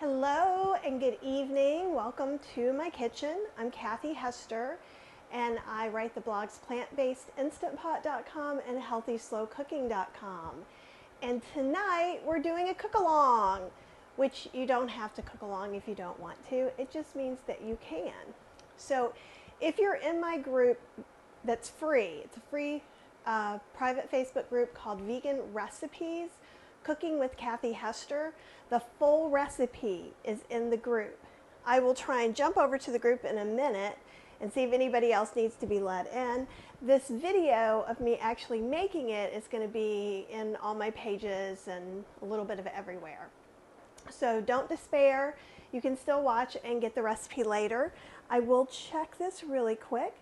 Hello and good evening. Welcome to my kitchen. I'm Kathy Hester and I write the blogs plantbasedinstantpot.com and HEALTHYSLOWCOOKING.com. And tonight we're doing a cook-along, which you don't have to cook along if you don't want to. It just means that you can. So if you're in my group that's free, it's a free private Facebook group called Vegan Recipes, Cooking with Kathy Hester. The full recipe is in the group. I will try and jump over to the group in a minute and see if anybody else needs to be let in. This video of me actually making it is going to be in all my pages and a little bit of everywhere. So don't despair. You can still watch and get the recipe later. I will check this really quick.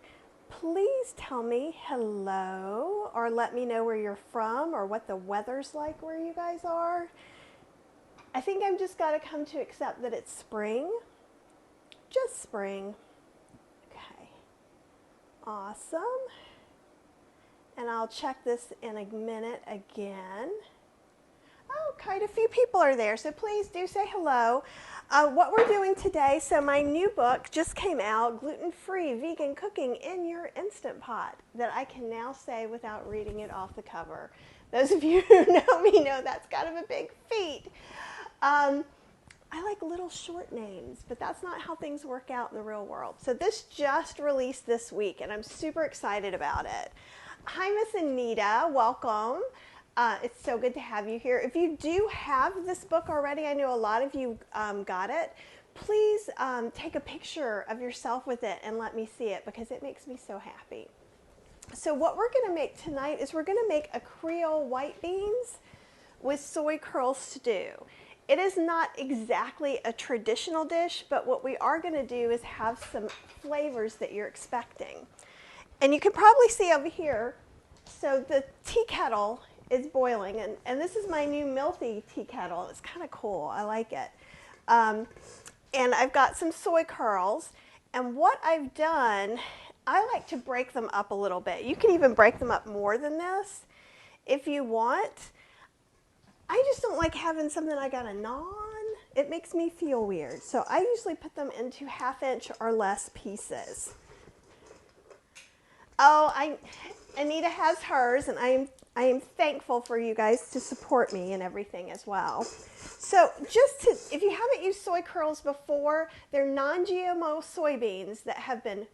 Please tell me hello or let me know where you're from or what the weather's like where you guys are. I think I've just got to come to accept that it's spring. Just spring. Okay. Awesome. And I'll check this in a minute again. Oh, quite a few people are there, so please do say hello. What we're doing today, so my new book just came out, Gluten-Free Vegan Cooking in Your Instant Pot, that I can now say without reading it off the cover. Those of you who know me know that's kind of a big feat. I like little short names, but that's not how things work out in the real world. So this just released this week, and I'm super excited about it. Hi, Miss Anita. Welcome. It's so good to have you here. If you do have this book already, I know a lot of you got it. Please take a picture of yourself with it and let me see it because it makes me so happy. So what we're going to make tonight is we're going to make a Creole white beans with soy curl stew. It is not exactly a traditional dish, but what we are going to do is have some flavors that you're expecting. And you can probably see over here, so the tea kettle is boiling, and this is my new Milthy tea kettle. It's kind of cool. I like it. And I've got some soy curls, and what I've done, I like to break them up a little bit. You can even break them up more than this if you want. I just don't like having something I got to gnaw on. It makes me feel weird. So I usually put them into 1/2 inch or less pieces. Oh, Anita has hers, and I am thankful for you guys to support me and everything as well. So if you haven't used soy curls before, they're non-GMO soybeans that have been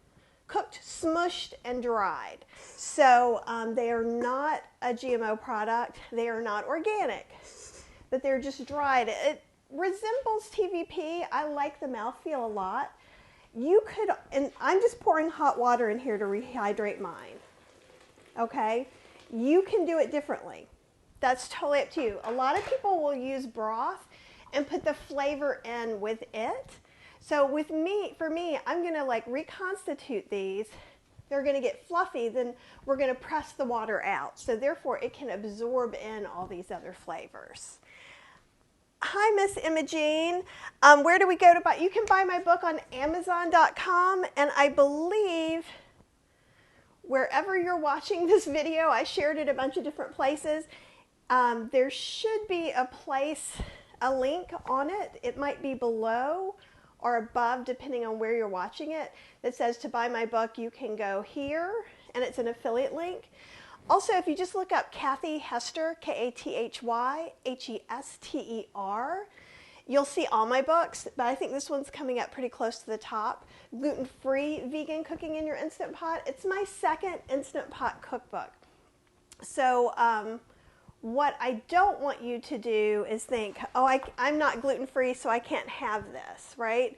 cooked, smushed, and dried. So they are not a GMO product. They are not organic, but they're just dried. It resembles TVP. I like the mouthfeel a lot. You could, and I'm just pouring hot water in here to rehydrate mine. Okay? You can do it differently. That's totally up to you. A lot of people will use broth and put the flavor in with it. So for me, I'm going to like reconstitute these. They're going to get fluffy, then we're going to press the water out. So therefore, it can absorb in all these other flavors. Hi, Miss Imogene. Where do we go to buy? You can buy my book on Amazon.com, and I believe wherever you're watching this video, I shared it a bunch of different places. There should be a link on it. It might be below or above, depending on where you're watching it, that says to buy my book, you can go here, and it's an affiliate link. Also, if you just look up Kathy Hester, Kathyhester, you'll see all my books, but I think this one's coming up pretty close to the top. Gluten-Free Vegan Cooking in Your Instant Pot. It's my second Instant Pot cookbook. So what I don't want you to do is think, oh, I'm not gluten-free, so I can't have this, right?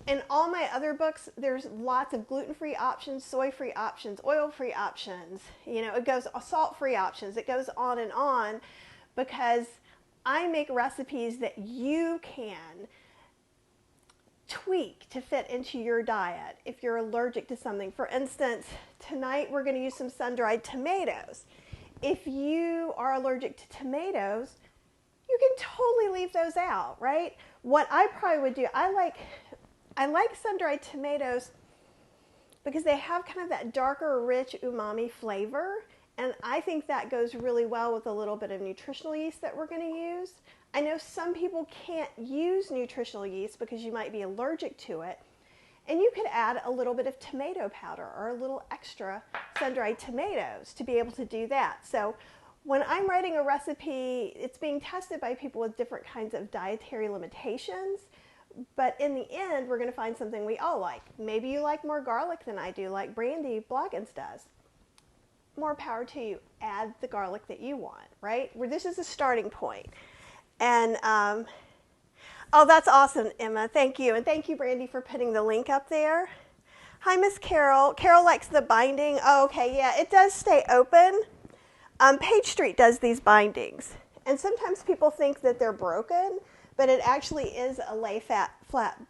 In all my other books, there's lots of gluten-free options, soy-free options, oil-free options. You know, it goes salt-free options. It goes on, because I make recipes that you can tweak to fit into your diet if you're allergic to something. For instance, tonight we're going to use some sun-dried tomatoes. If you are allergic to tomatoes, you can totally leave those out, right? What I probably would do, I like sun-dried tomatoes because they have kind of that darker, rich umami flavor, and I think that goes really well with a little bit of nutritional yeast that we're going to use. I know some people can't use nutritional yeast because you might be allergic to it. And you could add a little bit of tomato powder or a little extra sun-dried tomatoes to be able to do that. So when I'm writing a recipe, it's being tested by people with different kinds of dietary limitations. But in the end, we're going to find something we all like. Maybe you like more garlic than I do, like Brandy Bloggins does. More power to you. Add the garlic that you want, right? Where this is a starting point. And oh, that's awesome, Emma. Thank you. And thank you, Brandy, for putting the link up there. Hi, Miss Carol. Carol likes the binding. Oh, okay, yeah, it does stay open. Page Street does these bindings. And sometimes people think that they're broken, but it actually is a lay flat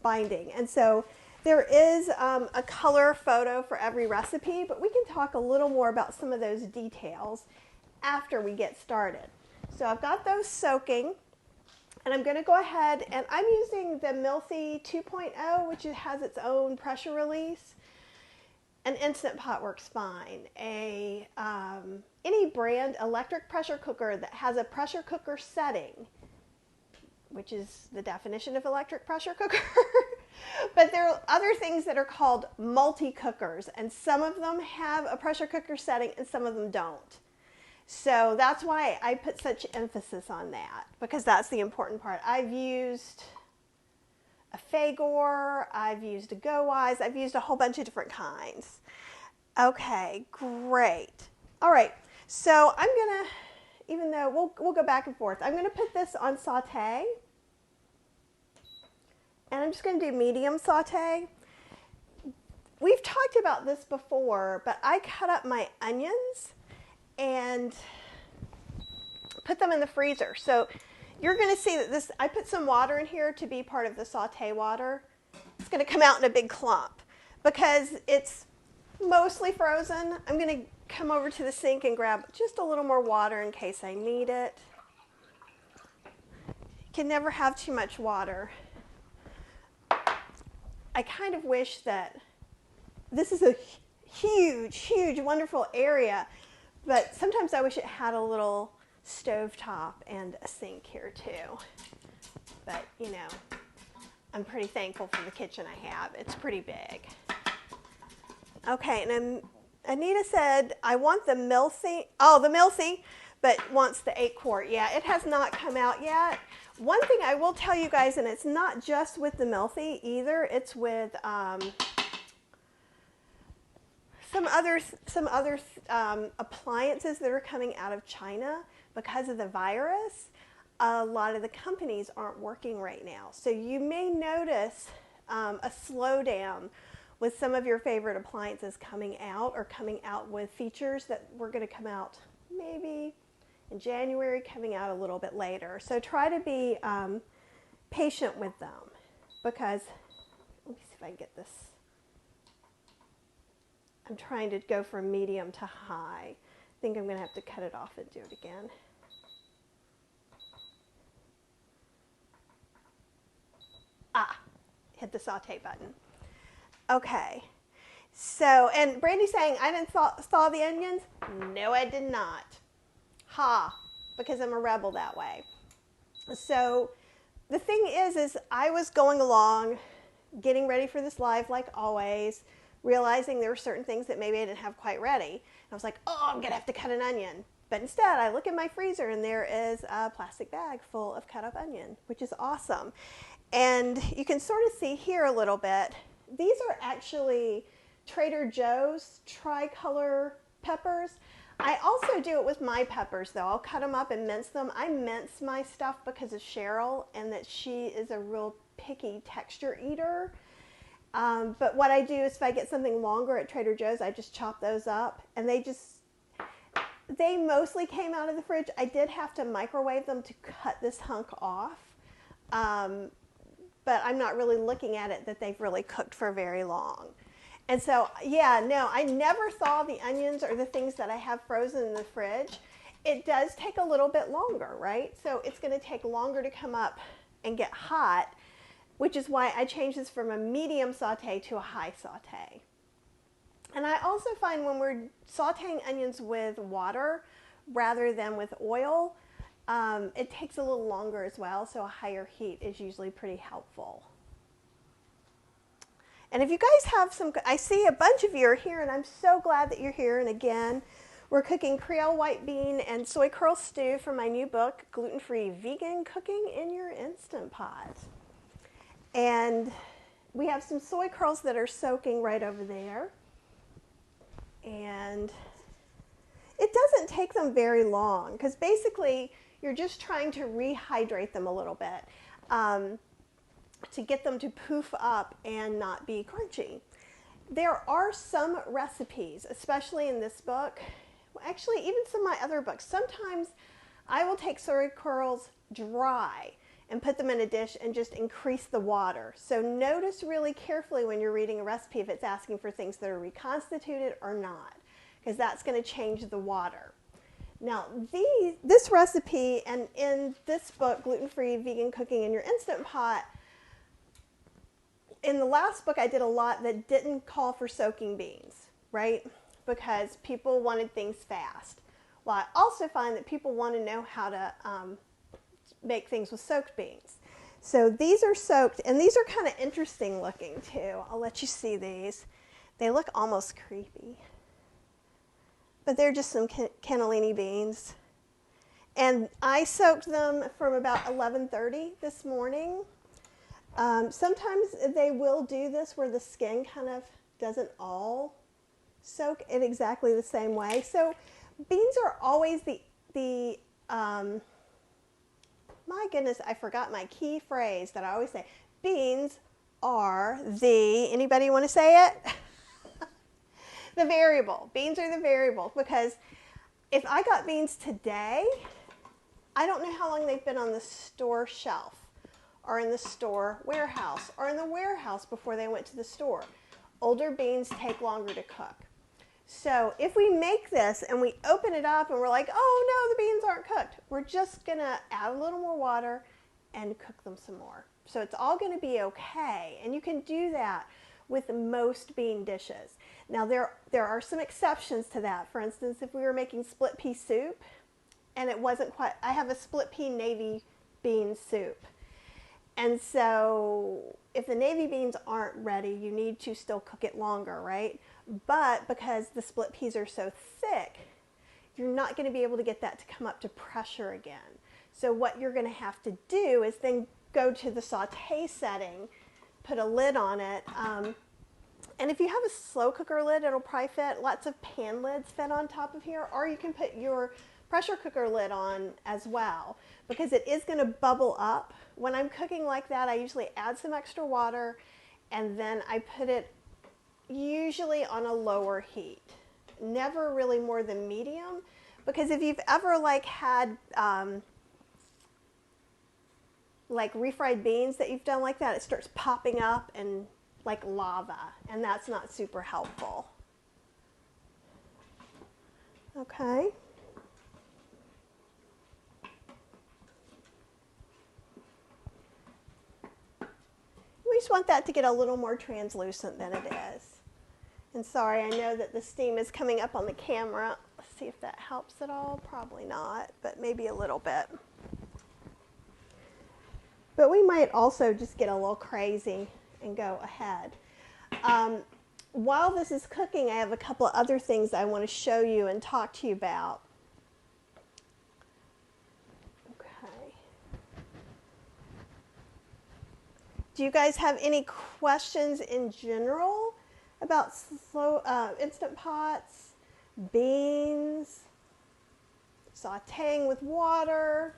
binding. And so there is a color photo for every recipe, but we can talk a little more about some of those details after we get started. So I've got those soaking. And I'm going to go ahead, and I'm using the Milthy 2.0, which has its own pressure release. An Instant Pot works fine. Any brand electric pressure cooker that has a pressure cooker setting, which is the definition of electric pressure cooker. But there are other things that are called multi-cookers, and some of them have a pressure cooker setting and some of them don't. So that's why I put such emphasis on that, because that's the important part. I've used a Fagor, I've used a GoWise, I've used a whole bunch of different kinds. Okay, great. All right, so I'm gonna, even though we'll go back and forth, I'm gonna put this on saute, and I'm just gonna do medium saute. We've talked about this before, but I cut up my onions and put them in the freezer. So you're going to see that this, I put some water in here to be part of the saute water. It's going to come out in a big clump because it's mostly frozen. I'm going to come over to the sink and grab just a little more water in case I need it. You can never have too much water. I kind of wish that this is a huge, wonderful area. But sometimes I wish it had a little stovetop and a sink here too. But, you know, I'm pretty thankful for the kitchen I have. It's pretty big. Okay, and Anita said, I want the Milthy, but wants the 8-quart. Yeah, it has not come out yet. One thing I will tell you guys, and it's not just with the Milthy either, it's with some other appliances that are coming out of China because of the virus. A lot of the companies aren't working right now. So you may notice a slowdown with some of your favorite appliances coming out, or coming out with features that were going to come out maybe in January, coming out a little bit later. So try to be patient with them, because, let me see if I can get this. I'm trying to go from medium to high. I think I'm going to have to cut it off and do it again. Hit the saute button. Okay. So, and Brandy's saying, I didn't thaw the onions. No, I did not. Because I'm a rebel that way. So the thing is I was going along, getting ready for this live like always, realizing there were certain things that maybe I didn't have quite ready. And I was like, oh, I'm going to have to cut an onion. But instead, I look in my freezer and there is a plastic bag full of cut up onion, which is awesome. And you can sort of see here a little bit. These are actually Trader Joe's tricolor peppers. I also do it with my peppers, though. I'll cut them up and mince them. I mince my stuff because of Cheryl, and that she is a real picky texture eater. But what I do is if I get something longer at Trader Joe's, I just chop those up, and they mostly came out of the fridge. I did have to microwave them to cut this hunk off, but I'm not really looking at it that they've really cooked for very long. And so, yeah, no, I never thaw the onions or the things that I have frozen in the fridge. It does take a little bit longer, right? So it's going to take longer to come up and get hot, which is why I changed this from a medium saute to a high saute. And I also find when we're sauteing onions with water rather than with oil, it takes a little longer as well, so a higher heat is usually pretty helpful. And if you guys have some, I see a bunch of you are here, and I'm so glad that you're here. And again, we're cooking Creole white bean and soy curl stew from my new book, Gluten-Free Vegan Cooking in Your Instant Pot. And we have some soy curls that are soaking right over there. And it doesn't take them very long, because basically you're just trying to rehydrate them a little bit. To get them to poof up and not be crunchy. There are some recipes, especially in this book, actually even some of my other books, sometimes I will take soy curls dry and put them in a dish and just increase the water. So notice really carefully when you're reading a recipe if it's asking for things that are reconstituted or not, because that's going to change the water. Now this recipe, and in this book, Gluten-Free Vegan Cooking in Your Instant Pot, in the last book, I did a lot that didn't call for soaking beans, right? Because people wanted things fast. Well, I also find that people want to know how to make things with soaked beans. So these are soaked, and these are kind of interesting looking too. I'll let you see these. They look almost creepy. But they're just some cannellini beans. And I soaked them from about 11:30 this morning. Sometimes they will do this where the skin kind of doesn't all soak in exactly the same way. So beans are always my goodness, I forgot my key phrase that I always say. Beans are anybody want to say it? The variable. Beans are the variable, because if I got beans today, I don't know how long they've been on the store shelf, or in the store warehouse, or in the warehouse before they went to the store. Older beans take longer to cook. So if we make this and we open it up and we're like, oh no, the beans aren't cooked, we're just gonna add a little more water and cook them some more. So it's all gonna be okay, and you can do that with most bean dishes. Now there are some exceptions to that. For instance, if we were making split pea soup and it wasn't quite, I have a split pea navy bean soup. And so if the navy beans aren't ready, you need to still cook it longer, right? But because the split peas are so thick, you're not going to be able to get that to come up to pressure again. So what you're going to have to do is then go to the saute setting, put a lid on it. And if you have a slow cooker lid, it'll probably fit. Lots of pan lids fit on top of here, or you can put your pressure cooker lid on as well, because it is going to bubble up. When I'm cooking like that, I usually add some extra water, and then I put it usually on a lower heat, never really more than medium, because if you've ever had like refried beans that you've done like that, it starts popping up and like lava, and that's not super helpful. Okay. We just want that to get a little more translucent than it is. And sorry, I know that the steam is coming up on the camera. Let's see if that helps at all. Probably not, but maybe a little bit. But we might also just get a little crazy and go ahead. While this is cooking, I have a couple of other things I want to show you and talk to you about. Okay. Do you guys have any questions in general about Instant Pots, beans, sauteing with water?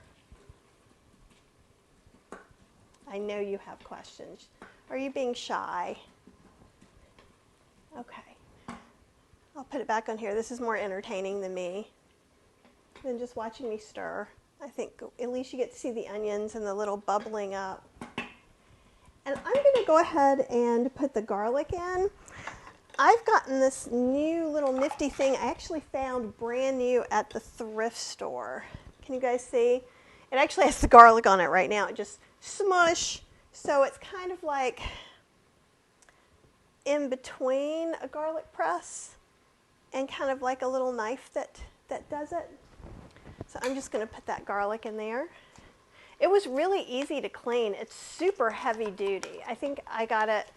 I know you have questions. Are you being shy? Okay. I'll put it back on here. This is more entertaining than just watching me stir. I think at least you get to see the onions and the little bubbling up. And I'm going to go ahead and put the garlic in. I've gotten this new little nifty thing I actually found brand new at the thrift store. Can you guys see? It actually has the garlic on it right now. It just smush. So it's kind of like in between a garlic press and kind of like a little knife that does it. So I'm just going to put that garlic in there. It was really easy to clean. It's super heavy duty. I think I got it,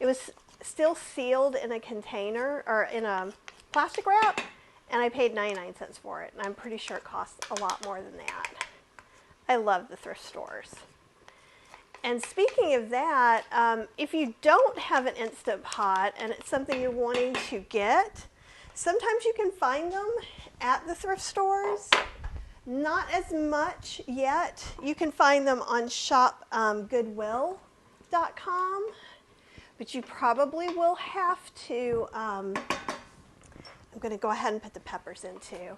it was still sealed in a container or in a plastic wrap, and I paid 99 cents for it, and I'm pretty sure it costs a lot more than that. I love the thrift stores. And speaking of that, if you don't have an Instant Pot and it's something you're wanting to get, sometimes you can find them at the thrift stores. Not as much yet. You can find them on shopgoodwill.com, but you probably will have to, I'm going to go ahead and put the peppers in too.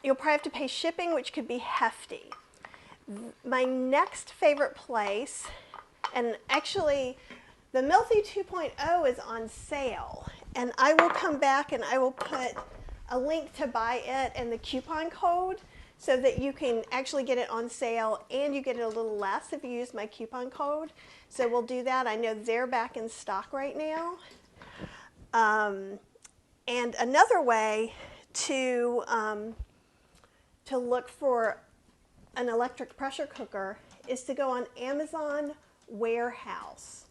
You'll probably have to pay shipping, which could be hefty. My next favorite place, and actually the Milthy 2.0 is on sale, and I will come back and I will put a link to buy it and the coupon code so that you can actually get it on sale, and you get it a little less if you use my coupon code. So we'll do that. I know they're back in stock right now. And another way to look for an electric pressure cooker is to go on Amazon Warehouse.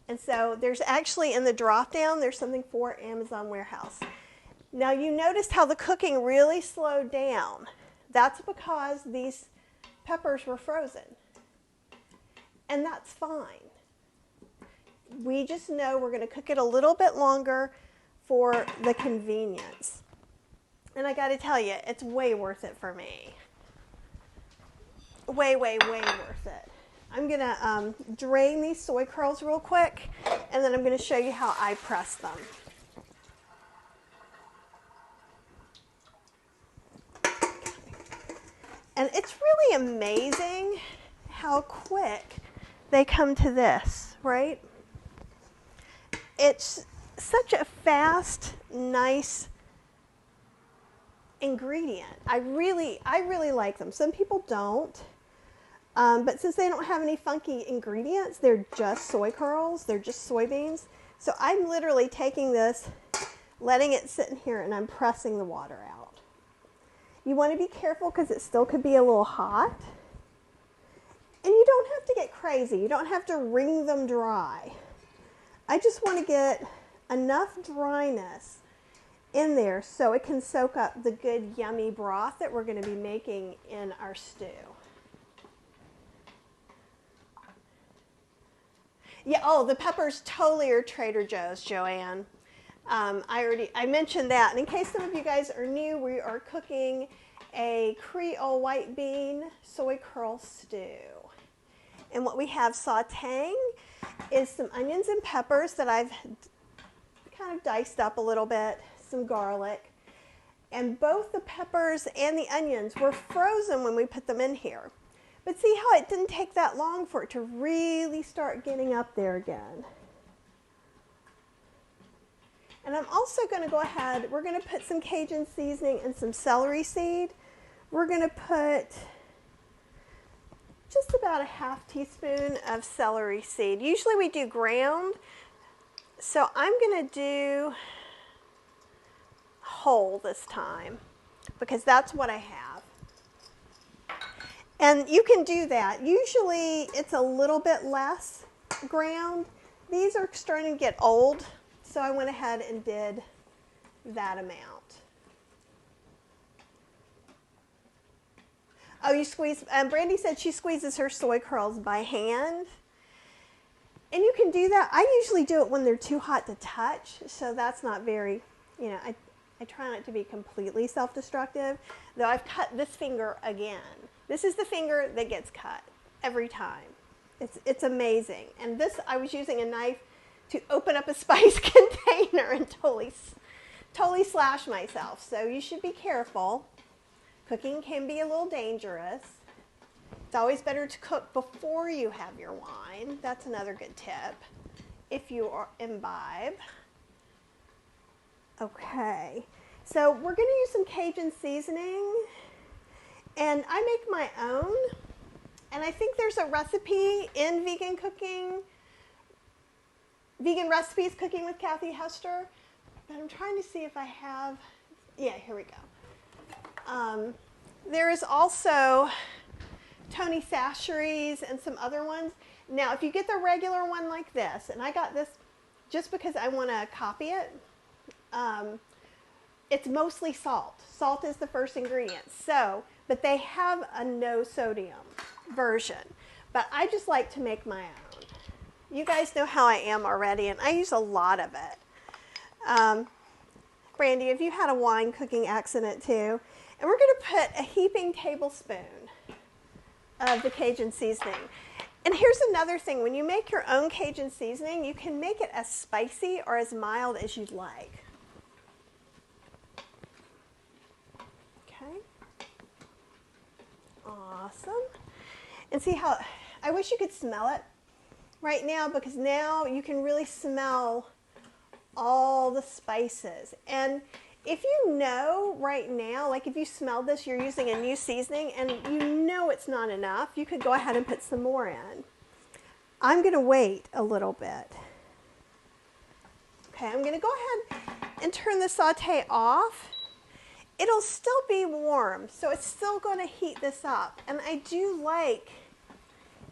And so there's actually in the drop down, there's something for Amazon Warehouse. Now you noticed how the cooking really slowed down. That's because these peppers were frozen. And that's fine. We just know we're going to cook it a little bit longer for the convenience. And I got to tell you, it's way worth it for me. Way, way, way worth it. I'm going to drain these soy curls real quick, and then I'm going to show you how I press them. And it's really amazing how quick they come to this, right? It's such a fast, nice ingredient. I really like them. Some people don't, but since they don't have any funky ingredients, they're just soy curls, they're just soybeans. So I'm literally taking this, letting it sit in here, and I'm pressing the water out. You want to be careful because it still could be a little hot. And you don't have to get crazy. You don't have to wring them dry. I just want to get enough dryness in there so it can soak up the good yummy broth that we're going to be making in our stew. Yeah, oh, the peppers totally are Trader Joe's, Joanne. I mentioned that, and in case some of you guys are new, we are cooking a Creole white bean soy curl stew. And what we have sauteing is some onions and peppers that I've kind of diced up a little bit, some garlic, and both the peppers and the onions were frozen when we put them in here. But see how it didn't take that long for it to really start getting up there again. And I'm also going to go ahead, we're going to put some Cajun seasoning and some celery seed. We're going to put just about a half teaspoon of celery seed. Usually we do ground, so I'm going to do whole this time because that's what I have. And you can do that. Usually it's a little bit less ground. These are starting to get old. So I went ahead and did that amount. Oh, you squeeze, Brandy said she squeezes her soy curls by hand. And you can do that. I usually do it when they're too hot to touch, so that's not very, I try not to be completely self-destructive, though I've cut this finger again. This is the finger that gets cut every time. It's amazing. And this, I was using a knife to open up a spice container and totally slash myself. So you should be careful. Cooking can be a little dangerous. It's always better to cook before you have your wine. That's another good tip if you imbibe. Okay, so we're going to use some Cajun seasoning, and I make my own, and I think there's a recipe in Vegan Recipes Cooking with Kathy Hester, but I'm trying to see if I have, yeah, here we go. There is also Tony Chachere's and some other ones. Now, if you get the regular one like this, and I got this just because I want to copy it, it's mostly salt. Salt is the first ingredient. So, but they have a no sodium version. But I just like to make my own. You guys know how I am already, and I use a lot of it. Brandy, have you had a wine cooking accident too? And we're going to put a heaping tablespoon of the Cajun seasoning. And here's another thing. When you make your own Cajun seasoning, you can make it as spicy or as mild as you'd like. Okay. Awesome. And see how, I wish you could smell it right now, because now you can really smell all the spices. And if you know right now, like if you smell this, you're using a new seasoning and you know it's not enough, you could go ahead and put some more in. I'm going to wait a little bit. Okay, I'm going to go ahead and turn the saute off. It'll still be warm, so it's still going to heat this up. And I do like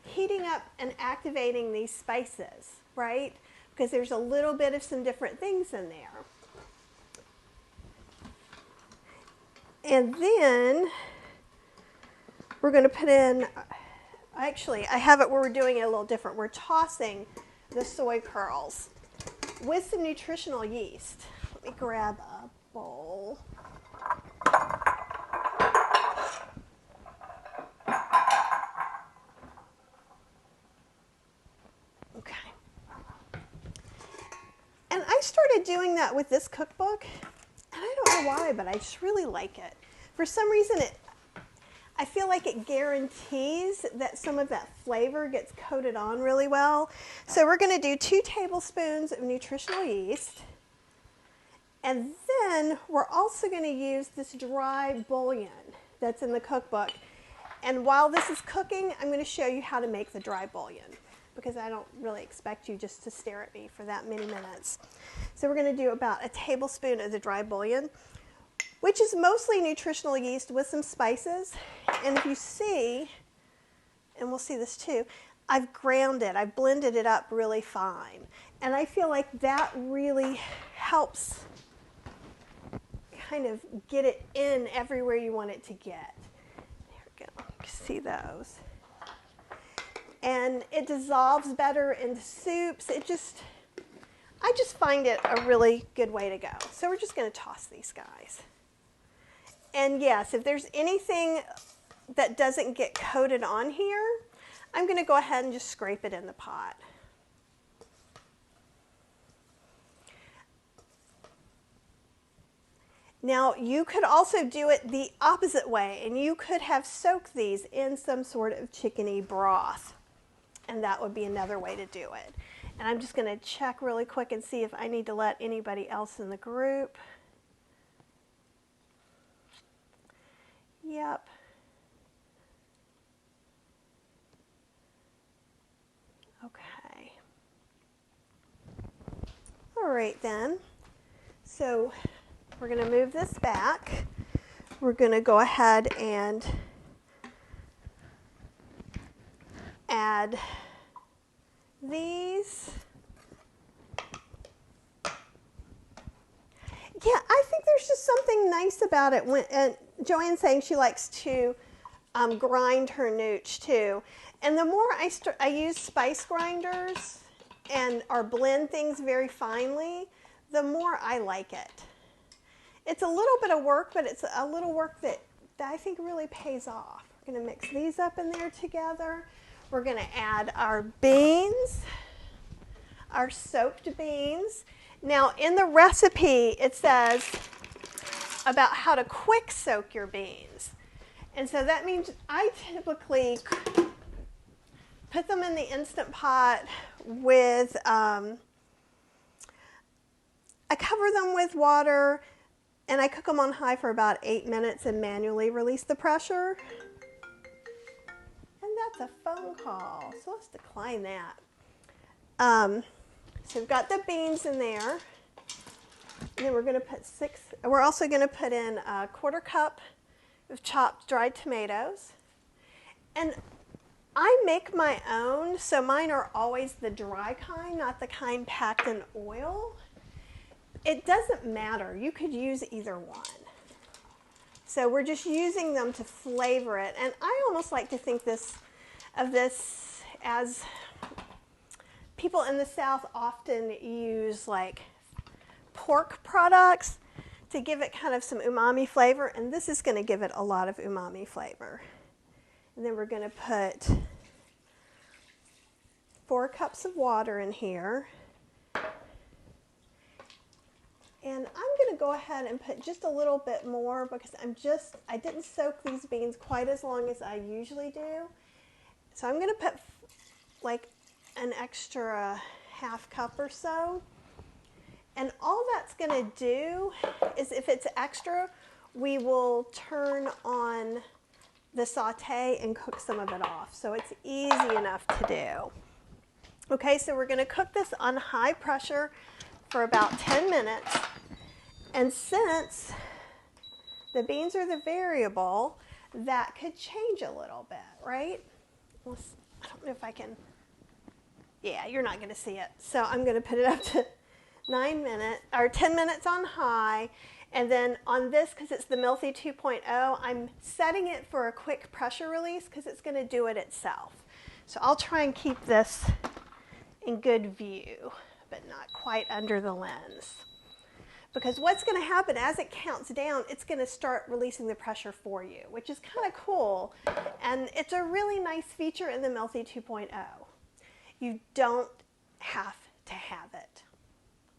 heating up and activating these spices, right? Because there's a little bit of some different things in there. And then we're going to put in, actually, I have it where we're doing it a little different. We're tossing the soy curls with some nutritional yeast. Let me grab a bowl. Okay. And I started doing that with this cookbook. And I don't know why, but I just really like it. For some reason, I feel like it guarantees that some of that flavor gets coated on really well. So we're going to do 2 tablespoons of nutritional yeast. And then we're also going to use this dry bouillon that's in the cookbook. And while this is cooking, I'm going to show you how to make the dry bouillon, because I don't really expect you just to stare at me for that many minutes. So we're going to do about a tablespoon of the dry bouillon, which is mostly nutritional yeast with some spices. And if you see, and we'll see this too, I've ground it, I've blended it up really fine. And I feel like that really helps kind of get it in everywhere you want it to get. There we go, you can see those. And it dissolves better into soups. I just find it a really good way to go. So we're just going to toss these guys. And yes, if there's anything that doesn't get coated on here, I'm going to go ahead and just scrape it in the pot. Now, you could also do it the opposite way, and you could have soaked these in some sort of chickeny broth. And that would be another way to do it. And I'm just going to check really quick and see if I need to let anybody else in the group. Yep. Okay. All right then. So we're going to move this back. We're going to go ahead and add these. Yeah, I think there's just something nice about it. And Joanne's saying she likes to grind her nooch too. And the more I use spice grinders or blend things very finely, the more I like it. It's a little bit of work, but it's a little work that I think really pays off. We're going to mix these up in there together. We're going to add our beans, our soaked beans. Now, in the recipe, it says about how to quick soak your beans. And so that means I typically put them in the Instant Pot with, I cover them with water, and I cook them on high for about 8 minutes and manually release the pressure. And that's a phone call, so let's decline that. So we've got the beans in there. And then we're going to put we're also going to put in a 1/4 cup of chopped dried tomatoes. And I make my own, so mine are always the dry kind, not the kind packed in oil. It doesn't matter. You could use either one. So we're just using them to flavor it. And I almost like to think of this as people in the South often use like pork products to give it kind of some umami flavor. And this is going to give it a lot of umami flavor. And then we're going to put 4 cups of water in here. And I'm going to go ahead and put just a little bit more because I didn't soak these beans quite as long as I usually do. So I'm going to put like an extra half cup or so. And all that's going to do is, if it's extra, we will turn on the saute and cook some of it off. So it's easy enough to do. Okay, so we're going to cook this on high pressure for about 10 minutes. And since the beans are the variable, that could change a little bit, right? I don't know if I can, yeah, you're not going to see it. So I'm going to put it up to 10 minutes on high. And then on this, because it's the Milthy 2.0, I'm setting it for a quick pressure release because it's going to do it itself. So I'll try and keep this in good view, but not quite under the lens. Because what's going to happen as it counts down, it's going to start releasing the pressure for you, which is kind of cool. And it's a really nice feature in the Milthy 2.0. You don't have to have it.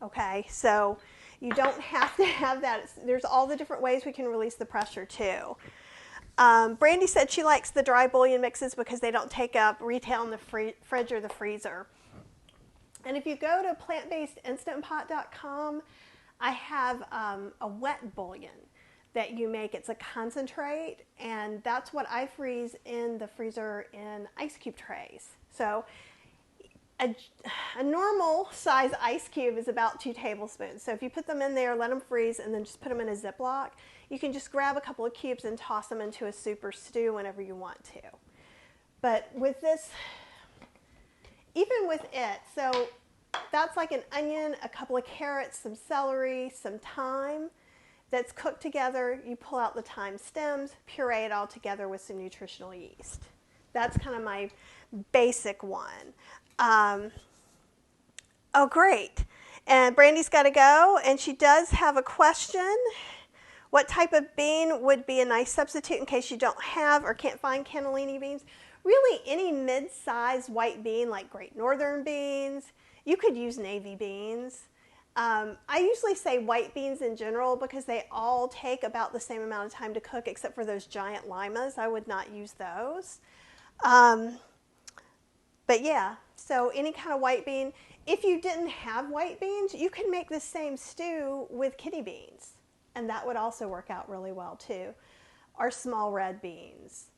Okay, so you don't have to have that. There's all the different ways we can release the pressure too. Brandy said she likes the dry bouillon mixes because they don't take up retail in the fridge or the freezer. And if you go to plantbasedinstantpot.com, I have a wet bouillon that you make. It's a concentrate, and that's what I freeze in the freezer in ice cube trays. So a normal size ice cube is about 2 tablespoons. So if you put them in there, let them freeze, and then just put them in a Ziploc, you can just grab a couple of cubes and toss them into a soup or stew whenever you want to. But with this, even with it, so that's like an onion, a couple of carrots, some celery, some thyme that's cooked together. You pull out the thyme stems, puree it all together with some nutritional yeast. That's kind of my basic one. Oh, great. And Brandy's got to go, and she does have a question. What type of bean would be a nice substitute in case you don't have or can't find cannellini beans? Really, any mid-sized white bean like Great Northern beans. You could use navy beans. I usually say white beans in general because they all take about the same amount of time to cook, except for those giant limas. I would not use those. But yeah, so any kind of white bean. If you didn't have white beans, you could make the same stew with kidney beans, and that would also work out really well too, or small red beans.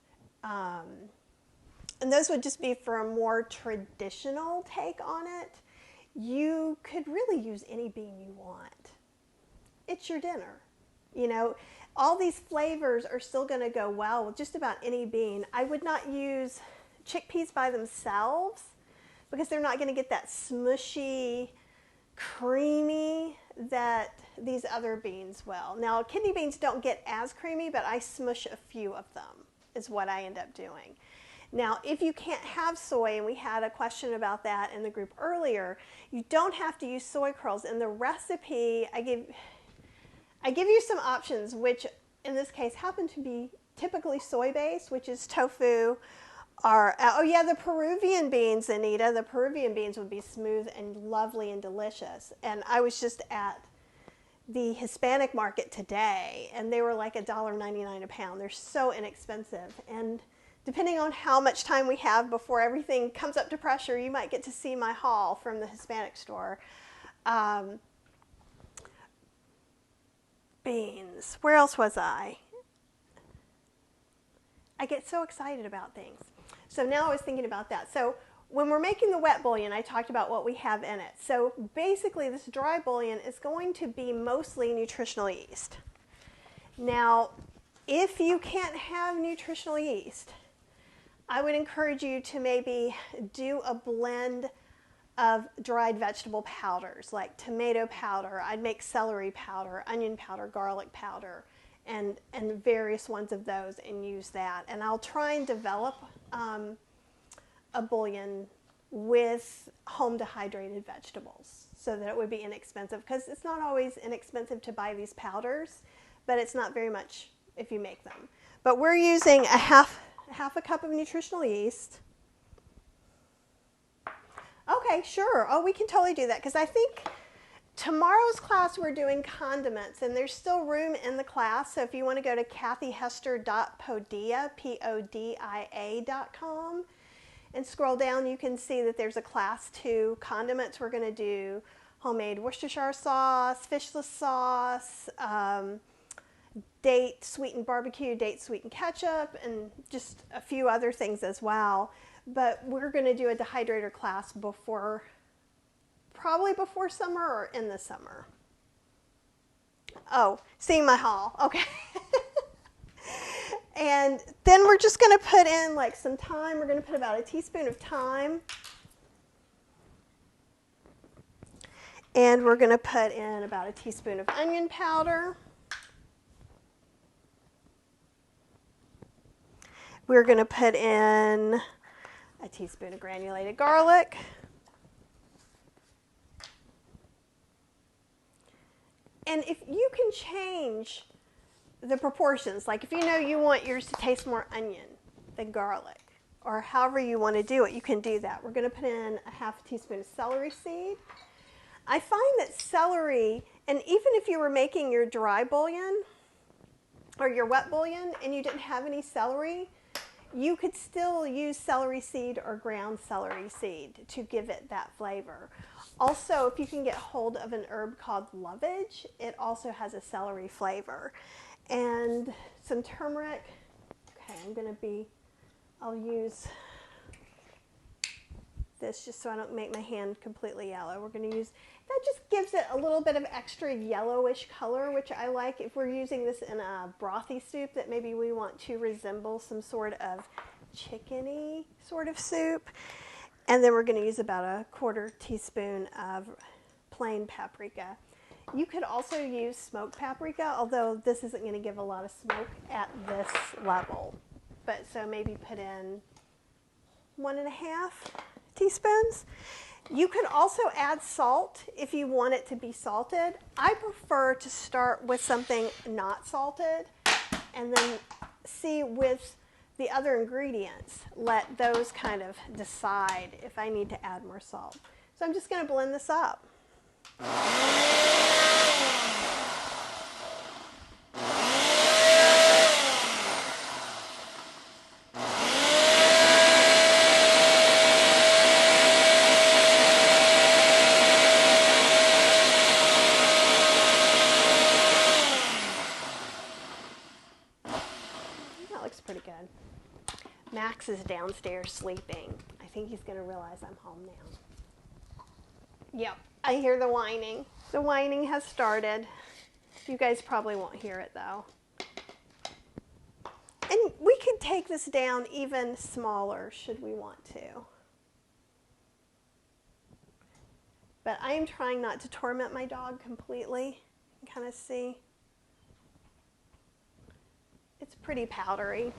And those would just be for a more traditional take on it. You could really use any bean you want. It's your dinner. You know, all these flavors are still going to go well with just about any bean. I would not use chickpeas by themselves because they're not going to get that smushy, creamy that these other beans will. Now, kidney beans don't get as creamy, but I smush a few of them is what I end up doing. Now, if you can't have soy, and we had a question about that in the group earlier, you don't have to use soy curls. In the recipe, I give you some options, which in this case happen to be typically soy-based, which is tofu, or, oh yeah, the Peruvian beans, Anita. The Peruvian beans would be smooth and lovely and delicious. And I was just at the Hispanic market today, and they were like $1.99 a pound. They're so inexpensive. And depending on how much time we have before everything comes up to pressure, you might get to see my haul from the Hispanic store. Beans. Where else was I? I get so excited about things. So now I was thinking about that. So when we're making the wet bouillon, I talked about what we have in it. So basically this dry bouillon is going to be mostly nutritional yeast. Now, If you can't have nutritional yeast, I would encourage you to maybe do a blend of dried vegetable powders like tomato powder. I'd make celery powder, onion powder, garlic powder, and various ones of those and use that. And I'll try and develop a bouillon with home dehydrated vegetables so that it would be inexpensive, because it's not always inexpensive to buy these powders, but it's not very much if you make them. But we're using a half a cup of nutritional yeast. Okay, sure. Oh, we can totally do that, because I think tomorrow's class we're doing condiments, and there's still room in the class. So if you want to go to kathyhester.podia, podia.com, and scroll down, you can see that there's a class 2 condiments. We're going to do homemade Worcestershire sauce, fishless sauce, date sweetened barbecue, date sweetened ketchup, and just a few other things as well. But we're going to do a dehydrator class probably before summer or in the summer. Oh, seeing my haul. Okay. And then we're just going to put in like some thyme. We're going to put about a teaspoon of thyme. And we're going to put in about a teaspoon of onion powder. We're going to put in a teaspoon of granulated garlic. And if you can change the proportions, like if you know you want yours to taste more onion than garlic, or however you want to do it, you can do that. We're going to put in a half a teaspoon of celery seed. I find that celery, and even if you were making your dry bouillon or your wet bouillon and you didn't have any celery, you could still use celery seed or ground celery seed to give it that flavor. Also, if you can get hold of an herb called lovage, it also has a celery flavor. And some turmeric. Okay, I'll use this just so I don't make my hand completely yellow. We're going to use, that just gives it a little bit of extra yellowish color, which I like. If we're using this in a brothy soup that maybe we want to resemble some sort of chickeny sort of soup. And then we're going to use about a 1/4 teaspoon of plain paprika. You could also use smoked paprika, although this isn't going to give a lot of smoke at this level. But so maybe put in 1.5 teaspoons. You could also add salt if you want it to be salted. I prefer to start with something not salted and then see with the other ingredients, let those kind of decide if I need to add more salt. So I'm just going to blend this up. Pretty good. Max is downstairs sleeping. I think he's going to realize I'm home now. Yep, I hear the whining. The whining has started. You guys probably won't hear it though. And we could take this down even smaller should we want to. But I am trying not to torment my dog completely. You can kind of see. It's pretty powdery.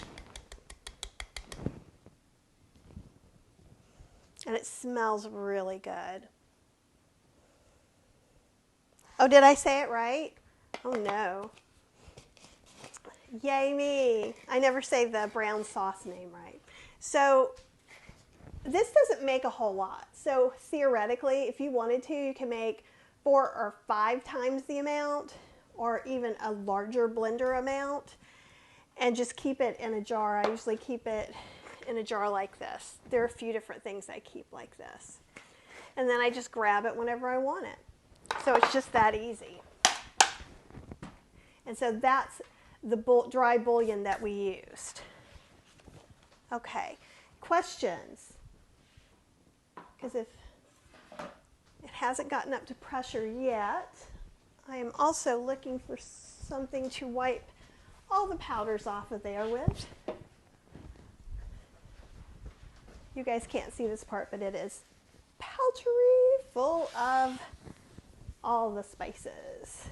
And it smells really good. Oh, did I say it right? Oh no. Yay me. I never say the brown sauce name right. So this doesn't make a whole lot. So theoretically, if you wanted to, you can make 4 or 5 times the amount, or even a larger blender amount. And just keep it in a jar. I usually keep it in a jar like this. There are a few different things I keep like this. And then I just grab it whenever I want it. So it's just that easy. And so that's the dry bouillon that we used. Okay, questions? Because if it hasn't gotten up to pressure yet, I am also looking for something to wipe all the powders off of there with. You guys can't see this part, but it is powdery, full of all the spices.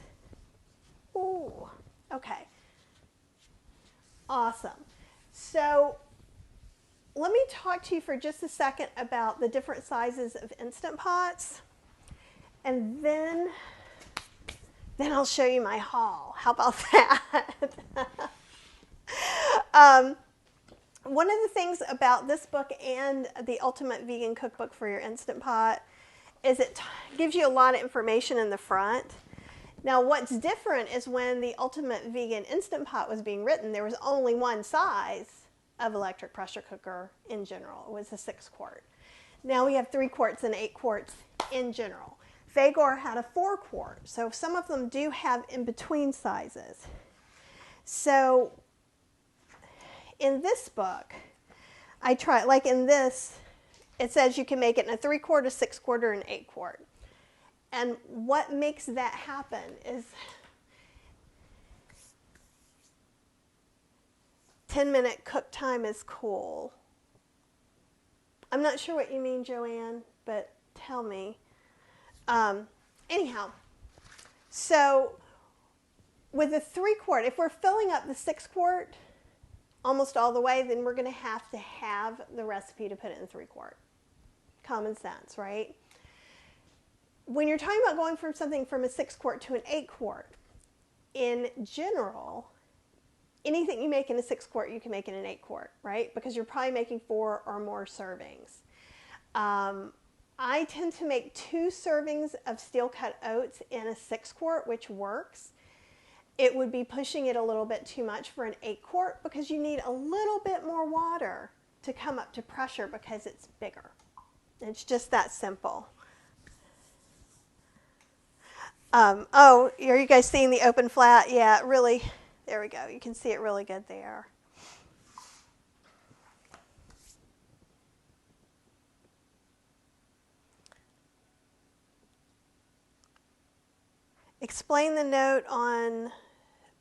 Ooh, okay. Awesome. So let me talk to you for just a second about the different sizes of Instant Pots, and then I'll show you my haul. How about that? One of the things about this book and the Ultimate Vegan Cookbook for your Instant Pot is it gives you a lot of information in the front. Now, what's different is when the Ultimate Vegan Instant Pot was being written, there was only one size of electric pressure cooker in general. It was a 6-quart. Now we have 3 quarts and 8 quarts in general. Fagor had a 4-quart, so some of them do have in-between sizes. So in this book, I try, like in this, it says you can make it in a 3-quart, a 6-quart, or an 8-quart. And what makes that happen is 10-minute cook time is cool. I'm not sure what you mean, Joanne, but tell me. Anyhow, so with a 3-quart, if we're filling up the 6-quart almost all the way, then we're going to have the recipe to put it in 3-quart. Common sense, right? When you're talking about going from something from a 6-quart to an 8-quart, in general, anything you make in a 6-quart, you can make in an 8-quart, right? Because you're probably making 4 or more servings. I tend to make 2 servings of steel-cut oats in a 6-quart, which works. It would be pushing it a little bit too much for an 8-quart because you need a little bit more water to come up to pressure because it's bigger. It's just that simple. Oh, are you guys seeing the open flat? Yeah, really, there we go. You can see it really good there. Explain the note on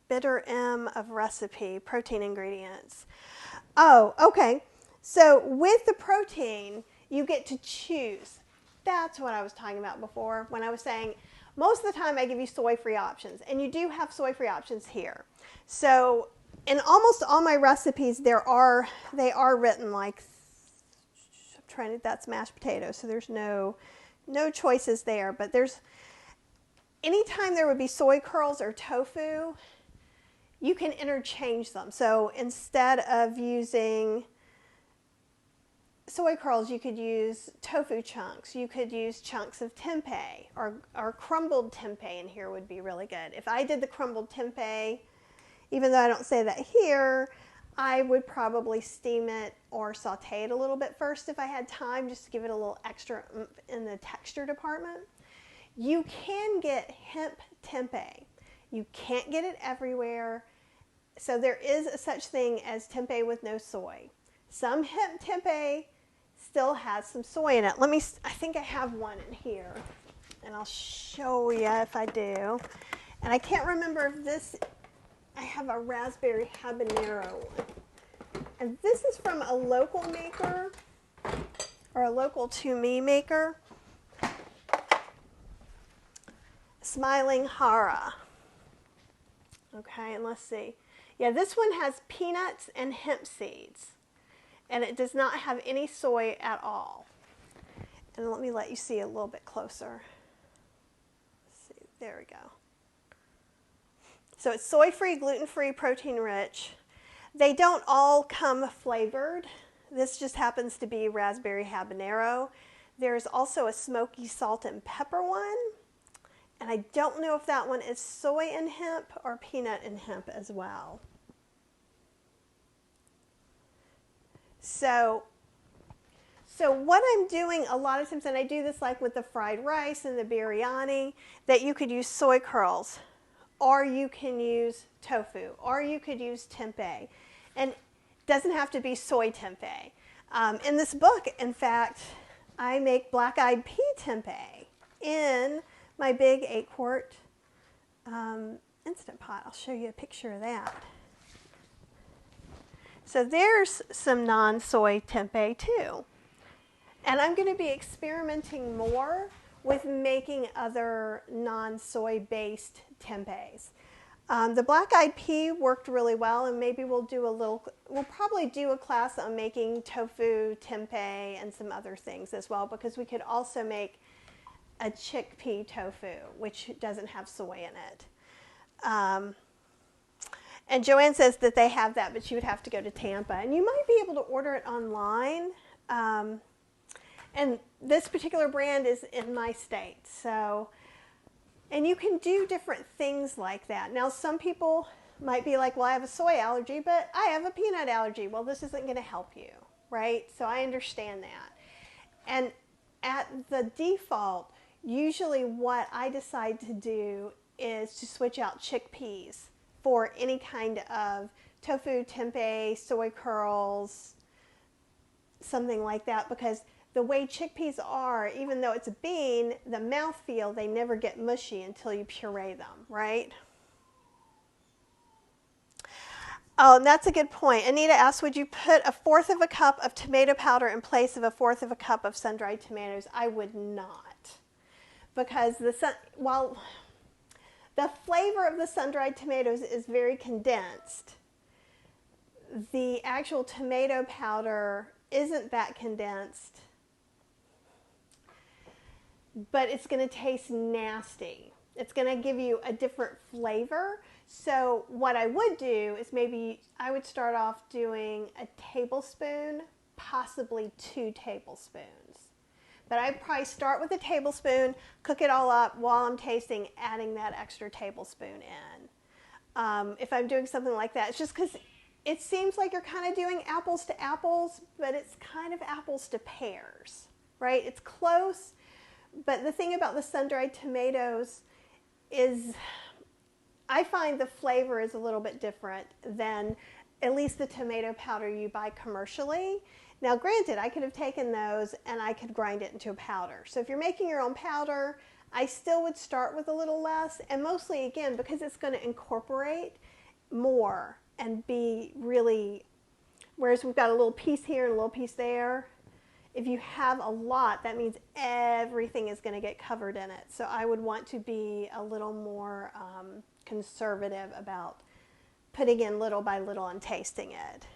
bitter M of recipe, protein ingredients. Oh, okay. So with the protein, you get to choose. That's what I was talking about before when I was saying most of the time I give you soy-free options, and you do have soy-free options here. So in almost all my recipes, they are written like, I'm trying to, that's mashed potatoes, so there's no choices there, but there's, anytime there would be soy curls or tofu, you can interchange them. So instead of using soy curls, you could use tofu chunks. You could use chunks of tempeh, or crumbled tempeh in here would be really good. If I did the crumbled tempeh, even though I don't say that here, I would probably steam it or saute it a little bit first if I had time, just to give it a little extra oomph in the texture department. You can get hemp tempeh. You can't get it everywhere. So there is a such thing as tempeh with no soy. Some hemp tempeh still has some soy in it. I think I have one in here, and I'll show you if I do. And I can't remember if this, I have a raspberry habanero one. And this is from a local maker, or a local to me maker. Smiling Hara. Okay, and let's see. Yeah, this one has peanuts and hemp seeds, and it does not have any soy at all. And let me let you see a little bit closer. Let's see, there we go. So it's soy-free, gluten-free, protein-rich. They don't all come flavored. This just happens to be raspberry habanero. There's also a smoky salt and pepper one. And I don't know if that one is soy and hemp or peanut and hemp as well. So what I'm doing a lot of times, and I do this like with the fried rice and the biryani, that you could use soy curls, or you can use tofu, or you could use tempeh. And it doesn't have to be soy tempeh. In this book, in fact, I make black-eyed pea tempeh in my big 8-quart Instant Pot. I'll show you a picture of that. So there's some non-soy tempeh too. And I'm going to be experimenting more with making other non-soy based tempehs. The black-eyed pea worked really well, and maybe we'll probably do a class on making tofu tempeh and some other things as well, because we could also make a chickpea tofu, which doesn't have soy in it. And Joanne says that they have that, but she would have to go to Tampa. And you might be able to order it online. And this particular brand is in my state. So, and you can do different things like that. Now, some people might be like, well, I have a soy allergy, but I have a peanut allergy. Well, this isn't going to help you, right? So I understand that. And at the default, usually what I decide to do is to switch out chickpeas for any kind of tofu, tempeh, soy curls, something like that, because the way chickpeas are, even though it's a bean, the mouthfeel, they never get mushy until you puree them, right? Oh, and that's a good point. Anita asked, would you put 1/4 of a cup of tomato powder in place of 1/4 of a cup of sun-dried tomatoes? I would not, because while the flavor of the sun-dried tomatoes is very condensed, the actual tomato powder isn't that condensed, but it's going to taste nasty. It's going to give you a different flavor. So what I would do is maybe I would start off doing a tablespoon, possibly 2 tablespoons. But I'd probably start with a tablespoon, cook it all up while I'm tasting, adding that extra tablespoon in. If I'm doing something like that, it's just because it seems like you're kind of doing apples to apples, but it's kind of apples to pears, right? It's close, but the thing about the sun-dried tomatoes is I find the flavor is a little bit different than at least the tomato powder you buy commercially. Now, granted, I could have taken those and I could grind it into a powder. So if you're making your own powder, I still would start with a little less, and mostly, again, because it's going to incorporate more and be really, whereas we've got a little piece here and a little piece there, if you have a lot, that means everything is going to get covered in it. So I would want to be a little more conservative about putting in little by little and tasting it.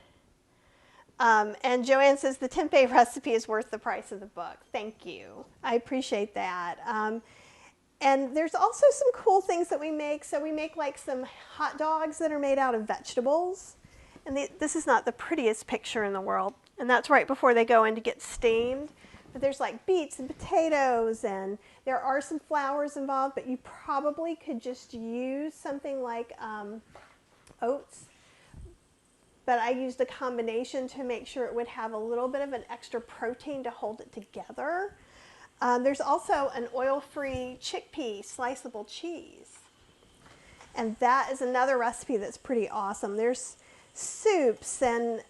And Joanne says the tempeh recipe is worth the price of the book. Thank you. I appreciate that. And there's also some cool things that we make. So we make like some hot dogs that are made out of vegetables. And this is not the prettiest picture in the world. And that's right before they go in to get steamed. But there's like beets and potatoes, and there are some flours involved, but you probably could just use something like oats. But I used a combination to make sure it would have a little bit of an extra protein to hold it together. There's also an oil-free chickpea sliceable cheese. And that is another recipe that's pretty awesome. There's soups and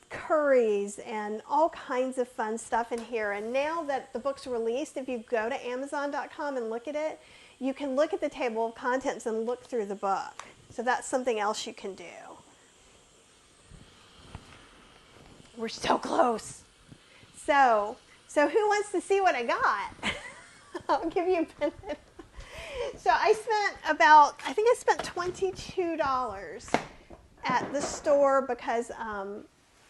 curries and all kinds of fun stuff in here. And now that the book's released, if you go to Amazon.com and look at it, you can look at the table of contents and look through the book. So that's something else you can do. We're so close. So who wants to see what I got? I'll give you a minute. So I think I spent $22 at the store because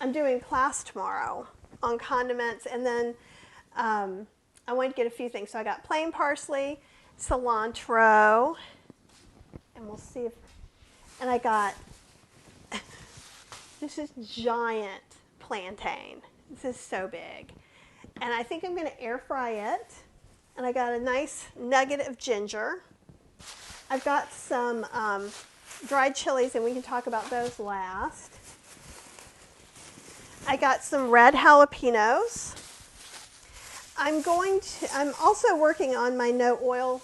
I'm doing a class tomorrow on condiments, and then I wanted to get a few things. So I got plain parsley, cilantro, and we'll see if, and I got, this is giant plantain. This is so big. And I think I'm going to air fry it. And I got a nice nugget of ginger. I've got some dried chilies, and we can talk about those last. I got some red jalapenos. I'm also working on my no oil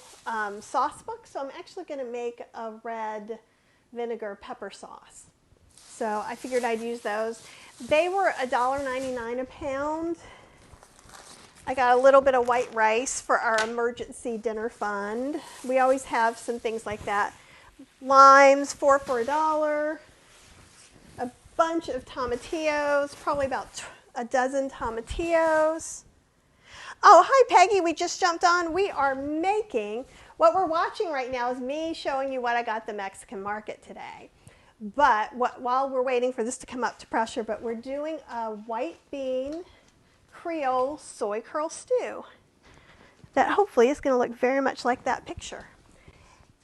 sauce book, so I'm actually going to make a red vinegar pepper sauce. So I figured I'd use those. They were $1.99 a pound. I got a little bit of white rice for our emergency dinner fund. We always have some things like that. Limes, 4 for $1. bunch of tomatillos, probably about a dozen tomatillos. Oh, hi Peggy, we just jumped on. We are making, what we're watching right now is me showing you what I got at the Mexican market today. But while we're waiting for this to come up to pressure, but we're doing a white bean Creole soy curl stew that hopefully is going to look very much like that picture.